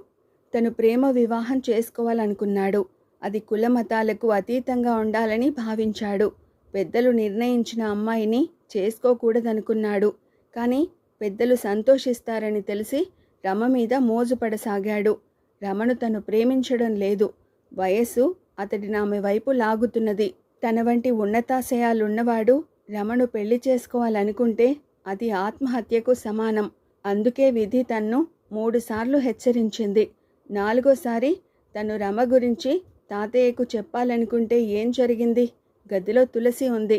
Speaker 1: తను ప్రేమ వివాహం చేసుకోవాలనుకున్నాడు. అది కుల మతాలకు అతీతంగా ఉండాలని భావించాడు. పెద్దలు నిర్ణయించిన అమ్మాయిని చేసుకోకూడదనుకున్నాడు. కానీ పెద్దలు సంతోషిస్తారని తెలిసి రమ మీద మోజుపడసాగాడు. రమను తను ప్రేమించడం లేదు. వయస్సు అతడిని ఆమె వైపు లాగుతున్నది. తన వంటి ఉన్నతాశయాలున్నవాడు రమను పెళ్లి చేసుకోవాలనుకుంటే అది ఆత్మహత్యకు సమానం. అందుకే విధి తన్ను 3 సార్లు హెచ్చరించింది. 4వసారి తను రమ గురించి తాతయ్యకు చెప్పాలనుకుంటే ఏం జరిగింది? గదిలో తులసి ఉంది.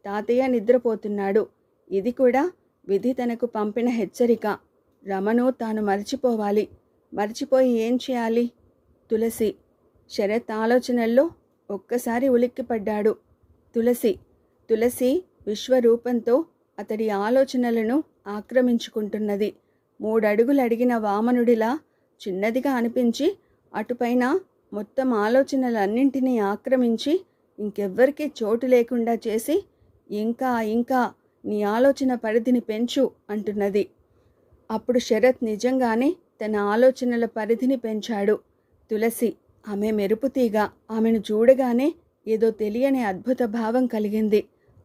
Speaker 1: తాతయ్య నిద్రపోతున్నాడు. ఇది కూడా విధి తనకు పంపిన హెచ్చరిక. రమను తాను మర్చిపోవాలి. మర్చిపోయి ఏం చేయాలి? తులసి. శరత్ ఆలోచనల్లో ఒక్కసారి ఉలిక్కిపడ్డాడు. తులసి విశ్వరూపంతో అతడి ఆలోచనలను ఆక్రమించుకుంటున్నది. 3 అడుగులు అడిగిన వామనుడిలా చిన్నదిగా అనిపించి అటుపైన మొత్తం ఆలోచనలన్నింటినీ ఆక్రమించి ఇంకెవ్వరికీ చోటు లేకుండా చేసి ఇంకా నీ ఆలోచన పరిధిని పెంచు అంటున్నది. అప్పుడు శరత్ నిజంగానే తన ఆలోచనల పరిధిని పెంచాడు. తులసి ఆమె మెరుపుతీగ. ఆమెను చూడగానే ఏదో తెలియని అద్భుత భావం కలిగింది.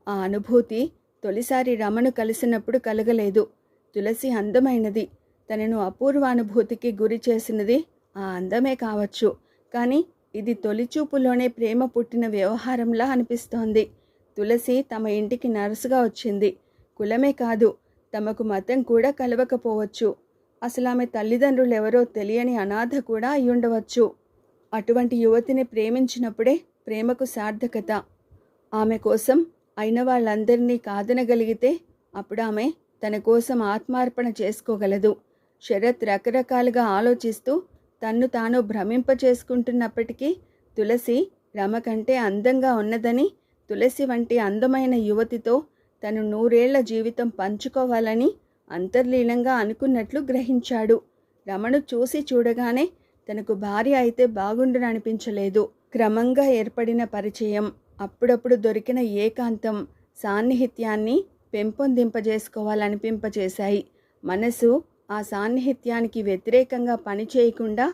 Speaker 1: ఆ అనుభూతి తొలిసారి రమను కలిసినప్పుడు కలగలేదు. తులసి అందమైనది. తనను అపూర్వానుభూతికి గురి చేసినది ఆ అందమే కావచ్చు. కానీ ఇది తొలిచూపులోనే ప్రేమ పుట్టిన వ్యవహారంలా అనిపిస్తోంది. తులసి తమ ఇంటికి నర్సుగా వచ్చింది. కులమే కాదు, తమకు మతం కూడా కలవకపోవచ్చు. అసలు ఆమె తల్లిదండ్రులెవరో తెలియని అనాథ కూడా అయ్యుండవచ్చు. అటువంటి యువతిని ప్రేమించినప్పుడే ప్రేమకు సార్థకత. ఆమె కోసం అయిన వాళ్ళందరినీ కాదనగలిగితే అప్పుడు ఆమె తన కోసం ఆత్మార్పణ చేసుకోగలదు. శరత్ రకరకాలుగా ఆలోచిస్తూ తన్ను తాను భ్రమింపచేసుకుంటున్నప్పటికీ తులసి రమ కంటే అందంగా ఉన్నదని, తులసి వంటి అందమైన యువతితో తను 100 ఏళ్ల జీవితం పంచుకోవాలని అంతర్లీనంగా అనుకున్నట్లు గ్రహించాడు. రమను చూసి చూడగానే తనకు భార్య అయితే బాగుండుననిపించలేదు. క్రమంగా ఏర్పడిన పరిచయం, అప్పుడప్పుడు దొరికిన ఏకాంతం సాన్నిహిత్యాన్ని పెంపొందింపజేసుకోవాలనిపింపచేశాయి. మనసు ఆ సాన్నిహిత్యానికి వ్యతిరేకంగా పనిచేయకుండా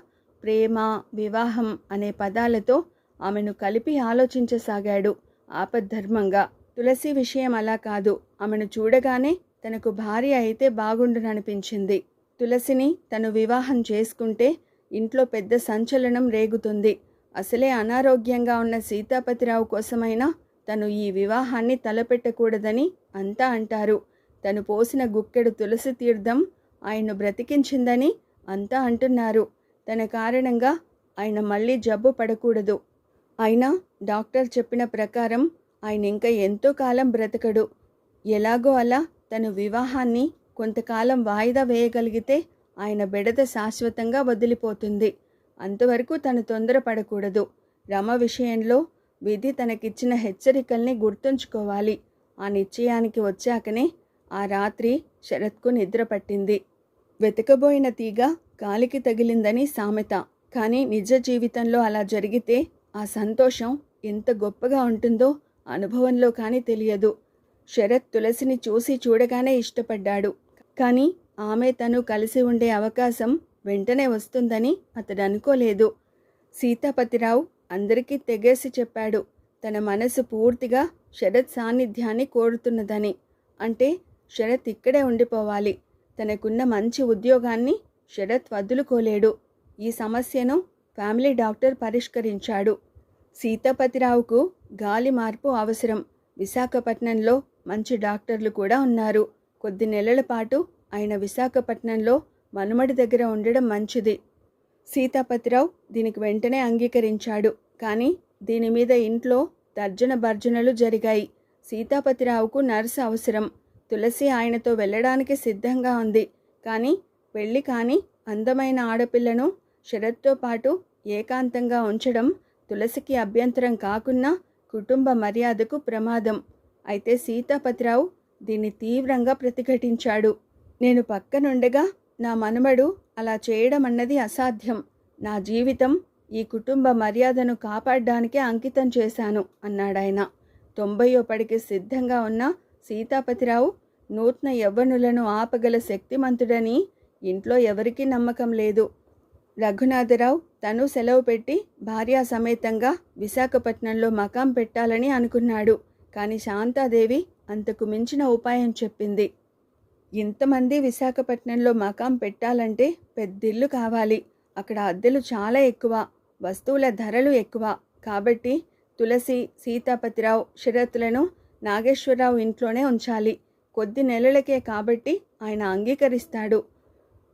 Speaker 1: ప్రేమ, వివాహం అనే పదాలతో ఆమెను కలిపి ఆలోచించసాగాడు ఆపద్ధర్మంగా. తులసి విషయం అలా కాదు. ఆమెను చూడగానే తనకు భార్య అయితే బాగుండుననిపించింది. తులసిని తను వివాహం చేసుకుంటే ఇంట్లో పెద్ద సంచలనం రేగుతుంది. అసలే అనారోగ్యంగా ఉన్న సీతాపతిరావు కోసమైనా తను ఈ వివాహాన్ని తలపెట్టకూడదని అంతా అంటారు. తను పోసిన గుక్కెడు తులసి తీర్థం ఆయన్ను బ్రతికించిందని అంతా అంటున్నారు. తన కారణంగా ఆయన మళ్ళీ జబ్బు పడకూడదు. అయినా డాక్టర్ చెప్పిన ప్రకారం ఆయన ఇంకా ఎంతో కాలం బ్రతకడు. ఎలాగో అలా తను వివాహాన్ని కొంతకాలం వాయిదా వేయగలిగితే ఆయన బెడద శాశ్వతంగా వదిలిపోతుంది. అంతవరకు తను తొందరపడకూడదు. రమ విషయంలో విధి తనకిచ్చిన హెచ్చరికల్ని గుర్తుంచుకోవాలి. ఆ నిశ్చయానికి వచ్చాకనే ఆ రాత్రి శరత్కు నిద్ర పట్టింది. వెతకబోయిన తీగ కాలికి తగిలిందని సామెత. కానీ నిజ జీవితంలో అలా జరిగితే ఆ సంతోషం ఎంత గొప్పగా ఉంటుందో అనుభవంలో కానీ తెలియదు. శరత్ తులసిని చూసి చూడగానే ఇష్టపడ్డాడు. కానీ ఆమె తను కలిసి ఉండే అవకాశం వెంటనే వస్తుందని అతడు అనుకోలేదు. సీతాపతిరావు అందరికీ తెగేసి చెప్పాడు తన మనసు పూర్తిగా శరత్ సాన్నిధ్యాన్ని కోరుతున్నదని. అంటే శరత్ ఇక్కడే ఉండిపోవాలి. తనకున్న మంచి ఉద్యోగాన్ని శరత్ వదులుకోలేడు. ఈ సమస్యను ఫ్యామిలీ డాక్టర్ పరిష్కరించాడు. సీతాపతిరావుకు గాలి మార్పు అవసరం. విశాఖపట్నంలో మంచి డాక్టర్లు కూడా ఉన్నారు. కొద్ది నెలల పాటు ఆయన విశాఖపట్నంలో మనుమడి దగ్గర ఉండడం మంచిది. సీతాపతిరావు దీనికి వెంటనే అంగీకరించాడు. కానీ దీని మీద ఇంట్లో తర్జన భర్జనలు జరిగాయి. సీతాపతిరావుకు నర్సు అవసరం. తులసి ఆయనతో వెళ్ళడానికి సిద్ధంగా ఉంది. కానీ పెళ్లి కాని అందమైన ఆడపిల్లను శరత్తో పాటు ఏకాంతంగా ఉంచడం తులసికి అభ్యంతరం కాకున్నా కుటుంబ మర్యాదకు ప్రమాదం. అయితే సీతాపతిరావు దీన్ని తీవ్రంగా ప్రతిఘటించాడు. నేను పక్కనుండగా నా మనుమడు అలా చేయడం అన్నది అసాధ్యం. నా జీవితం ఈ కుటుంబ మర్యాదను కాపాడడానికే అంకితం చేశాను అన్నాడాయన. 90వ పడికి సిద్ధంగా ఉన్న సీతాపతిరావు నూతన యవ్వనులను ఆపగల శక్తిమంతుడని ఇంట్లో ఎవరికీ నమ్మకం లేదు. రఘునాథరావు తను సెలవు పెట్టి భార్యా సమేతంగా విశాఖపట్నంలో మకాం పెట్టాలని అనుకున్నాడు. కానీ శాంతాదేవి అంతకు మించిన ఉపాయం చెప్పింది. ఇంతమంది విశాఖపట్నంలో మకాం పెట్టాలంటే పెద్దిల్లు కావాలి. అక్కడ అద్దెలు చాలా ఎక్కువ, వస్తువుల ధరలు ఎక్కువ. కాబట్టి తులసి, సీతాపతిరావు, శరత్లను నాగేశ్వరరావు ఇంట్లోనే ఉంచాలి. కొద్ది నెలలకే కాబట్టి ఆయన అంగీకరిస్తాడు.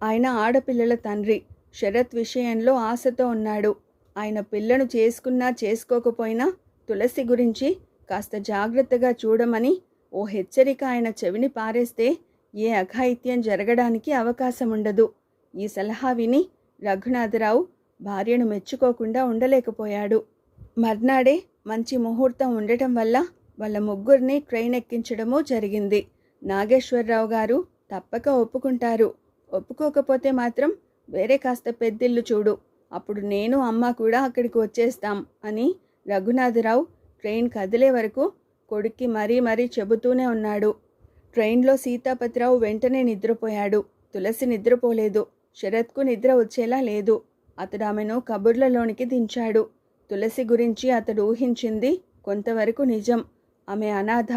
Speaker 1: ఆయన ఆడపిల్లల తండ్రి. శరత్ విషయంలో ఆశతో ఉన్నాడు. ఆయన పిల్లను చేసుకున్నా చేసుకోకపోయినా తులసి గురించి కాస్త జాగ్రత్తగా చూడమని ఓ హెచ్చరిక ఆయన చెవిని పారేస్తే ఏ అఘాయిత్యం జరగడానికి అవకాశం ఉండదు. ఈ సలహా విని రఘునాథరావు భార్యను మెచ్చుకోకుండా ఉండలేకపోయాడు. మర్నాడే మంచి ముహూర్తం ఉండటం వల్ల వాళ్ళ ముగ్గురిని ట్రైన్ ఎక్కించడమూ జరిగింది. నాగేశ్వరరావు గారు తప్పక ఒప్పుకుంటారు. ఒప్పుకోకపోతే మాత్రం వేరే కాస్త పెద్దిల్లు చూడు, అప్పుడు నేను అమ్మ కూడా అక్కడికి వచ్చేస్తాం అని రఘునాథరావు ట్రైన్ కదిలే వరకు కొడుక్కి మరీ చెబుతూనే ఉన్నాడు. ట్రైన్లో సీతాపతిరావు వెంటనే నిద్రపోయాడు. తులసి నిద్రపోలేదు. శరత్కు నిద్ర వచ్చేలా లేదు. అతడు ఆమెను కబుర్లలోనికి దించాడు. తులసి గురించి అతడు ఊహించింది కొంతవరకు నిజం. ఆమె అనాథ.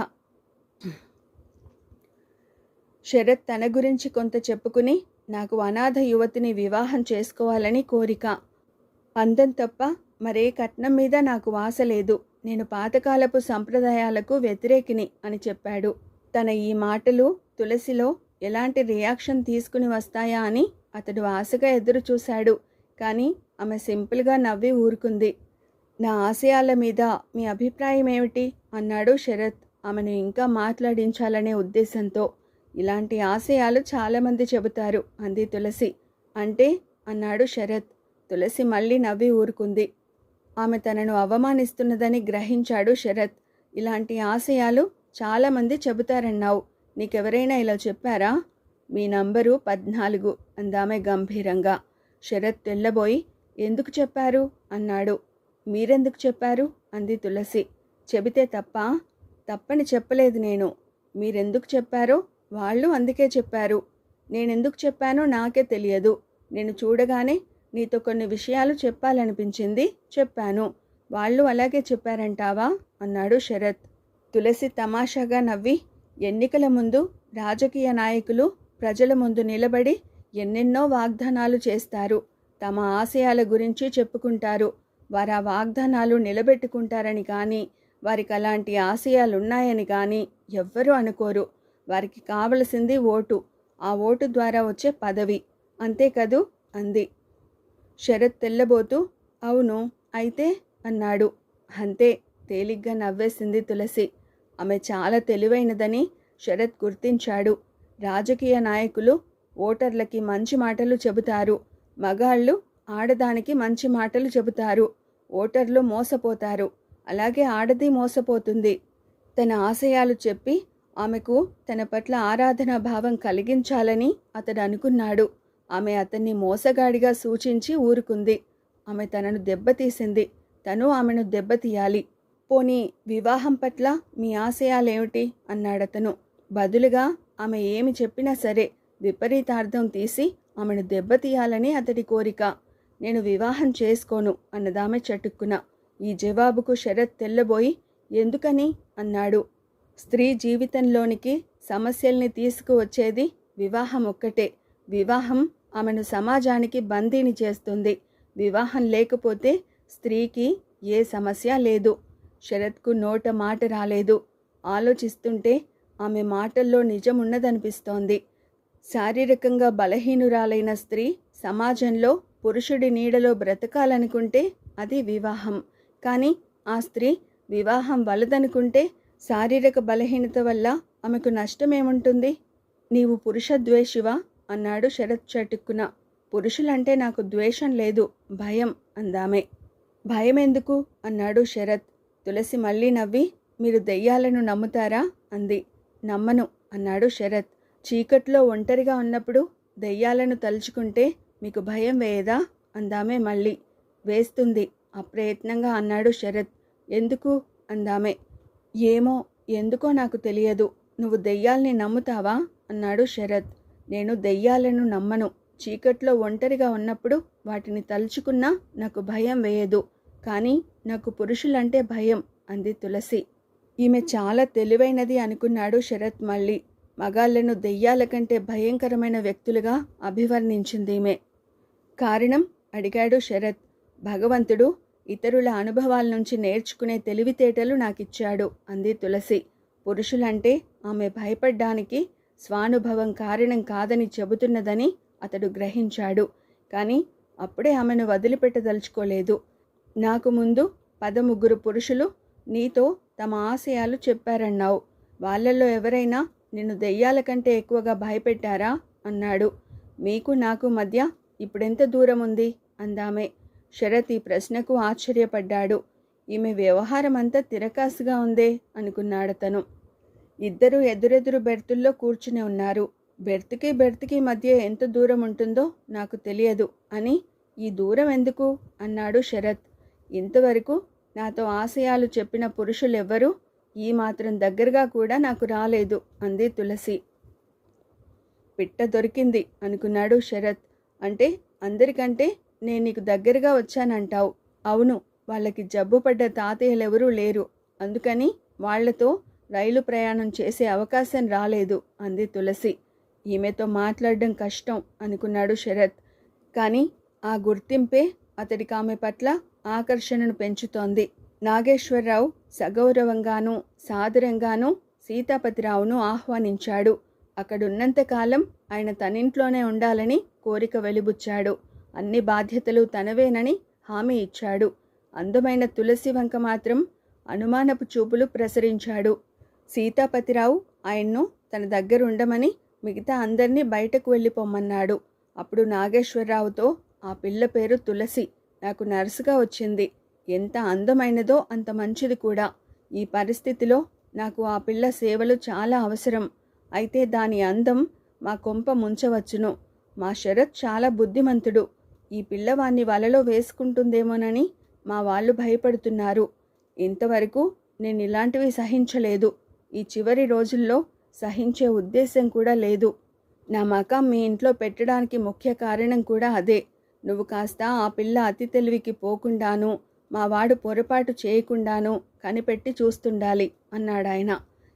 Speaker 1: శరత్ తన గురించి కొంత చెప్పుకుని, నాకు అనాథ యువతిని వివాహం చేసుకోవాలని కోరిక. అందం తప్ప మరే కట్నం మీద నాకు వాస లేదు. నేను పాతకాలపు సంప్రదాయాలకు వ్యతిరేకిని అని చెప్పాడు. తన ఈ మాటలు తులసిలో ఎలాంటి రియాక్షన్ తీసుకుని వస్తాయా అని అతడు ఆశగా ఎదురు చూశాడు. కానీ ఆమె సింపుల్గా నవ్వి ఊరుకుంది. నా ఆశయాల మీద మీ అభిప్రాయం ఏమిటి అన్నాడు శరత్ ఆమెను ఇంకా మాట్లాడించాలనే ఉద్దేశంతో. ఇలాంటి ఆశయాలు చాలామంది చెబుతారు అంది తులసి. అంటే అన్నాడు శరత్. తులసి మళ్ళీ నవ్వి ఊరుకుంది. ఆమె తనను అవమానిస్తున్నదని గ్రహించాడు శరత్. ఇలాంటి ఆశయాలు చాలామంది చెబుతారన్నావు, నీకెవరైనా ఇలా చెప్పారా? మీ నంబరు 14 అందామె గంభీరంగా. శరత్ తెల్లబోయి, ఎందుకు చెప్పారు అన్నాడు. మీరెందుకు చెప్పారు అంది తులసి. చెబితే తప్పని చెప్పలేదు నేను. మీరెందుకు చెప్పారో వాళ్ళు అందుకే చెప్పారు. నేనెందుకు చెప్పానో నాకే తెలియదు. నేను చూడగానే నీతో కొన్ని విషయాలు చెప్పాలనిపించింది, చెప్పాను. వాళ్ళు అలాగే చెప్పారంటావా అన్నాడు శరత్. తులసి తమాషాగా నవ్వి, ఎన్నికల ముందు రాజకీయ నాయకులు ప్రజల ముందు నిలబడి ఎన్నెన్నో వాగ్దానాలు చేస్తారు. తమ ఆశయాల గురించి చెప్పుకుంటారు. వారు ఆ వాగ్దానాలు నిలబెట్టుకుంటారని కానీ, వారికి అలాంటి ఆశయాలున్నాయని కానీ ఎవ్వరూ అనుకోరు. వారికి కావలసింది ఓటు. ఆ ఓటు ద్వారా వచ్చే పదవి. అంతే కదూ అంది. శరత్ తెల్లబోతూ, అవును అయితే అన్నాడు. అంతే తేలిగ్గా నవ్వేసింది తులసి. ఆమె చాలా తెలివైనదని శరత్ గుర్తించాడు. రాజకీయ నాయకులు ఓటర్లకి మంచి మాటలు చెబుతారు. మగాళ్ళు ఆడదానికి మంచి మాటలు చెబుతారు. ఓటర్లు మోసపోతారు. అలాగే ఆడది మోసపోతుంది. తన ఆశయాలు చెప్పి ఆమెకు తన పట్ల ఆరాధనా భావం కలిగించాలని అతడు అనుకున్నాడు. ఆమె అతన్ని మోసగాడిగా సూచించి ఊరుకుంది. ఆమె తనను దెబ్బతీసింది. తను ఆమెను దెబ్బతీయాలి. పోనీ వివాహం పట్ల మీ ఆశయాలేమిటి అన్నాడతను. బదులుగా ఆమె ఏమి చెప్పినా సరే విపరీతార్థం తీసి ఆమెను దెబ్బతీయాలని అతడి కోరిక. నేను వివాహం చేసుకోను అన్నదామె చటుక్కున. ఈ జవాబుకు శరత్ తెల్లబోయి, ఎందుకని అన్నాడు. స్త్రీ జీవితంలోనికి సమస్యల్ని తీసుకువచ్చేది వివాహం ఒక్కటే. వివాహం ఆమెను సమాజానికి బందీని చేస్తుంది. వివాహం లేకపోతే స్త్రీకి ఏ సమస్య లేదు. శరత్కు నోట మాట రాలేదు. ఆలోచిస్తుంటే ఆమె మాటల్లో నిజమున్నదనిపిస్తోంది. శారీరకంగా బలహీనురాలైన స్త్రీ సమాజంలో పురుషుడి నీడలో బ్రతకాలనుకుంటే అది వివాహం. కానీ ఆ స్త్రీ వివాహం వలదనుకుంటే శారీరక బలహీనత వల్ల ఆమెకు నష్టమేముంటుంది? నీవు పురుషద్వేషివా? అన్నాడు శరత్ చటుక్కున. పురుషులంటే నాకు ద్వేషం లేదు, భయం అందామె. భయమెందుకు? అన్నాడు శరత్. తులసి మళ్ళీ నవ్వి, మీరు దెయ్యాలను నమ్ముతారా? అంది. నమ్మను అన్నాడు శరత్. చీకట్లో ఒంటరిగా ఉన్నప్పుడు దెయ్యాలను తలుచుకుంటే మీకు భయం వేయదా? అందామె మళ్ళీ. వేస్తుంది అప్రయత్నంగా అన్నాడు శరత్. ఎందుకు? అందామె. ఏమో, ఎందుకో నాకు తెలియదు. నువ్వు దెయ్యాల్ని నమ్ముతావా? అన్నాడు శరత్. నేను దెయ్యాలను నమ్మను. చీకట్లో ఒంటరిగా ఉన్నప్పుడు వాటిని తలుచుకున్నా నాకు భయం వేయదు. కానీ నాకు పురుషులంటే భయం అంది తులసి. ఈమె చాలా తెలివైనది అనుకున్నాడు శరత్ మళ్ళీ. మగాళ్లను దెయ్యాల కంటే భయంకరమైన వ్యక్తులుగా అభివర్ణించింది ఈమె. కారణం? అడిగాడు శరత్. భగవంతుడు ఇతరుల అనుభవాల నుంచి నేర్చుకునే తెలివితేటలు నాకిచ్చాడు అంది తులసి. పురుషులంటే ఆమె భయపడ్డానికి స్వానుభవం కారణం కాదని చెబుతున్నదని అతడు గ్రహించాడు. కానీ అప్పుడే ఆమెను వదిలిపెట్టదలుచుకోలేదు. నాకు ముందు 13 పురుషులు నీతో తమ ఆశయాలు చెప్పారన్నావు. వాళ్ళల్లో ఎవరైనా నిన్ను దెయ్యాల కంటే ఎక్కువగా భయపెట్టారా? అన్నాడు. మీకు నాకు మధ్య ఇప్పుడెంత దూరం ఉంది? అందామె. శరత్ ఈ ప్రశ్నకు ఆశ్చర్యపడ్డాడు. ఈమె వ్యవహారం అంతా తిరకాసుగా ఉందే అనుకున్నాడతను. ఇద్దరూ ఎదురెదురు బెర్తుల్లో కూర్చుని ఉన్నారు. బెర్త్కి మధ్య ఎంత దూరం ఉంటుందో నాకు తెలియదు అని. ఈ దూరం ఎందుకు? అన్నాడు శరత్. ఇంతవరకు నాతో ఆశయాలు చెప్పిన పురుషులెవ్వరూ ఈ మాత్రం దగ్గరగా కూడా నాకు రాలేదు అంది తులసి. పిట్ట దొరికింది అనుకున్నాడు శరత్. అంటే అందరికంటే నేను నీకు దగ్గరగా వచ్చానంటావు. అవును, వాళ్ళకి జబ్బుపడ్డ తాతయ్యలెవరూ లేరు. అందుకని వాళ్లతో రైలు ప్రయాణం చేసే అవకాశం రాలేదు అంది తులసి. ఈమెతో మాట్లాడడం కష్టం అనుకున్నాడు శరత్. కానీ ఆ గుర్తింపే అతడికి ఆమె పట్ల ఆకర్షణను పెంచుతోంది. నాగేశ్వరరావు సగౌరవంగానూ సాదరంగానూ సీతాపతిరావును ఆహ్వానించాడు. అక్కడున్నంతకాలం ఆయన తనింట్లోనే ఉండాలని కోరిక వెలిబుచ్చాడు. అన్ని బాధ్యతలు తనవేనని హామీ ఇచ్చాడు. అందమైన తులసి వంక మాత్రం అనుమానపు చూపులు ప్రసరించాడు. సీతాపతిరావు ఆయన్ను తన దగ్గరుండమని మిగతా అందర్నీ బయటకు వెళ్ళిపోమ్మన్నాడు. అప్పుడు నాగేశ్వరరావుతో, ఆ పిల్ల పేరు తులసి, నాకు నర్సుగా వచ్చింది. ఎంత అందమైనదో అంత మంచిది కూడా. ఈ పరిస్థితిలో నాకు ఆ పిల్ల సేవలు చాలా అవసరం. అయితే దాని అందం మా కొంప ముంచవచ్చును. మా శరత్ చాలా బుద్ధిమంతుడు. ఈ పిల్లవాన్ని వలలో వేసుకుంటుందేమోనని మా వాళ్ళు భయపడుతున్నారు. ఇంతవరకు నేను ఇలాంటివి సహించలేదు. ఈ చివరి రోజుల్లో సహించే ఉద్దేశం కూడా లేదు. నా మకాం మీ ఇంట్లో పెట్టడానికి ముఖ్య కారణం కూడా అదే. నువ్వు కాస్త ఆ పిల్ల అతి తెలివికి పోకుండాను, మా వాడు పొరపాటు చేయకుండాను కనిపెట్టి చూస్తుండాలి అన్నాడాయన.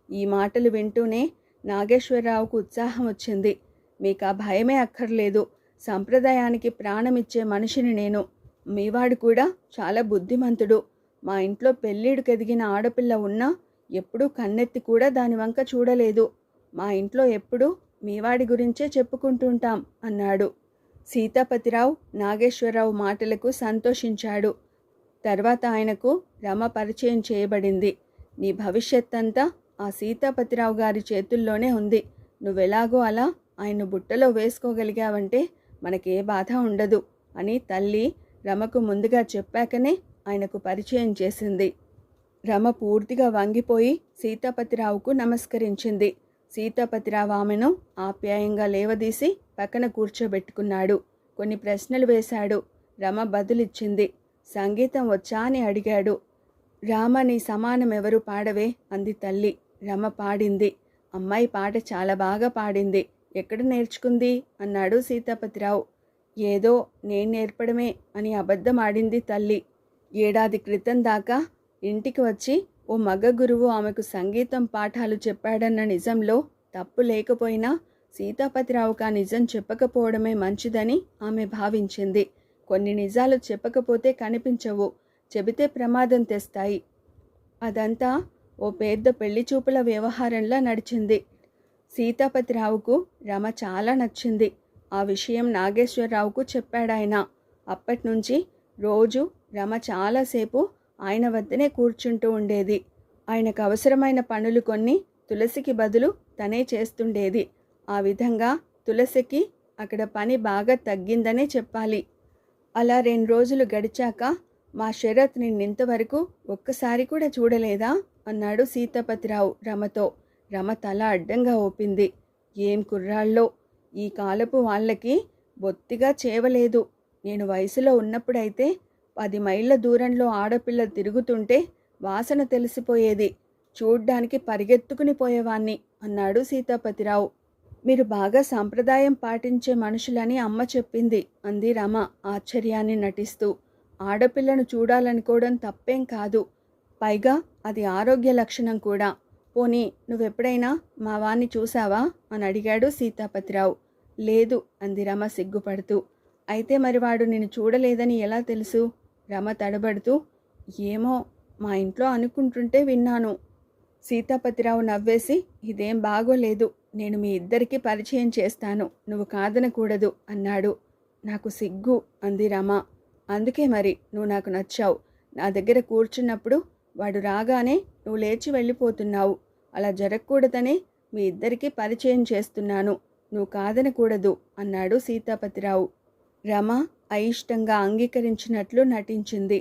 Speaker 1: ఈ మాటలు వింటూనే నాగేశ్వరరావుకు ఉత్సాహం వచ్చింది. మీకు ఆ భయమే అక్కర్లేదు. సంప్రదాయానికి ప్రాణమిచ్చే మనిషిని నేను. మీవాడు కూడా చాలా బుద్ధిమంతుడు. మా ఇంట్లో పెళ్ళిడుకు ఎదిగిన ఆడపిల్ల ఉన్నా ఎప్పుడూ కన్నెత్తి కూడా దాని వంక చూడలేదు. మా ఇంట్లో ఎప్పుడూ మీవాడి గురించే చెప్పుకుంటుంటాం అన్నాడు. సీతాపతిరావు నాగేశ్వరరావు మాటలకు సంతోషించాడు. తర్వాత ఆయనకు రమ పరిచయం చేయబడింది. నీ భవిష్యత్తంతా ఆ సీతాపతిరావు గారి చేతుల్లోనే ఉంది. నువ్వెలాగో అలా ఆయన బుట్టలో వేసుకోగలిగావంటే మనకే బాధ ఉండదు అని తల్లి రమకు ముందుగా చెప్పాకనే ఆయనకు పరిచయం చేసింది. రమ పూర్తిగా వంగిపోయి సీతాపతిరావుకు నమస్కరించింది. సీతాపతిరావు ఆమెను ఆప్యాయంగా లేవదీసి పక్కన కూర్చోబెట్టుకున్నాడు. కొన్ని ప్రశ్నలు వేశాడు. రమ బదులిచ్చింది. సంగీతం వచ్చా అని అడిగాడు. రామ నీ సమానం ఎవరు పాడవే అంది తల్లి. రమ పాడింది. అమ్మాయి పాట చాలా బాగా పాడింది. ఎక్కడ నేర్చుకుంది అన్నాడు సీతాపతిరావు. ఏదో నేను నేర్పడమే అని అబద్ధం ఆడింది తల్లి. ఏడాది క్రితం దాకా ఇంటికి వచ్చి ఓ మగ గురువు ఆమెకు సంగీతం పాఠాలు చెప్పాడన్న నిజంలో తప్పు లేకపోయినా సీతాపతిరావుకు ఆ నిజం చెప్పకపోవడమే మంచిదని ఆమె భావించింది. కొన్ని నిజాలు చెప్పకపోతే కనిపించవు, చెబితే ప్రమాదం తెస్తాయి. అదంతా ఓ పెద్ద పెళ్లి చూపుల వ్యవహారంలా నడిచింది. సీతాపతిరావుకు రమ చాలా నచ్చింది. ఆ విషయం నాగేశ్వరరావుకు చెప్పాడాయన. అప్పట్నుంచి రోజు రమ చాలాసేపు ఆయన వద్దనే కూర్చుంటూ ఉండేది. ఆయనకు అవసరమైన పనులు కొన్ని తులసికి బదులు తనే చేస్తుండేది. ఆ విధంగా తులసికి అక్కడ పని బాగా తగ్గిందనే చెప్పాలి. అలా 2 రోజులు గడిచాక, మా శరత్ నిన్నింతవరకు ఒక్కసారి కూడా చూడలేదా అన్నాడు సీతాపతిరావు రమతో. రమ తల అడ్డంగా ఊపింది. ఏం కుర్రాళ్ళో, ఈ కాలపు వాళ్ళకి బొత్తిగా చేవలేదు. నేను వయసులో ఉన్నప్పుడైతే 10 మైళ్ళ దూరంలో ఆడపిల్ల తిరుగుతుంటే వాసన తెలిసిపోయేది. చూడ్డానికి పరిగెత్తుకుని పోయేవాణ్ణి అన్నాడు సీతాపతిరావు. మీరు బాగా సాంప్రదాయం పాటించే మనుషులని అమ్మ చెప్పింది అంది రమ ఆశ్చర్యాన్ని నటిస్తూ. ఆడపిల్లను చూడాలనుకోవడం తప్పేం కాదు. పైగా అది ఆరోగ్య లక్షణం కూడా. పోనీ నువ్వెప్పుడైనా మా వాణ్ణి చూసావా అని అడిగాడు సీతాపతిరావు. లేదు అంది రమ సిగ్గుపడుతూ. అయితే మరి వాడు నిన్ను చూడలేదని ఎలా తెలుసు? రమ తడబడుతూ. ఏమో, మా ఇంట్లో అనుకుంటుంటే విన్నాను. సీతాపతిరావు నవ్వేసి, ఇదేం బాగోలేదు, నేను మీ ఇద్దరికీ పరిచయం చేస్తాను, నువ్వు కాదనకూడదు అన్నాడు. నాకు సిగ్గు అంది రమ. అందుకే మరి నువ్వు నాకు నచ్చావు. నా దగ్గర కూర్చున్నప్పుడు వాడు రాగానే నువ్వు లేచి వెళ్ళిపోతున్నావు. అలా జరగకూడదనే మీ ఇద్దరికీ పరిచయం చేస్తున్నాను, నువ్వు కాదనకూడదు అన్నాడు సీతాపతిరావు. రమ అయిష్టంగా అంగీకరించినట్లు నటించింది.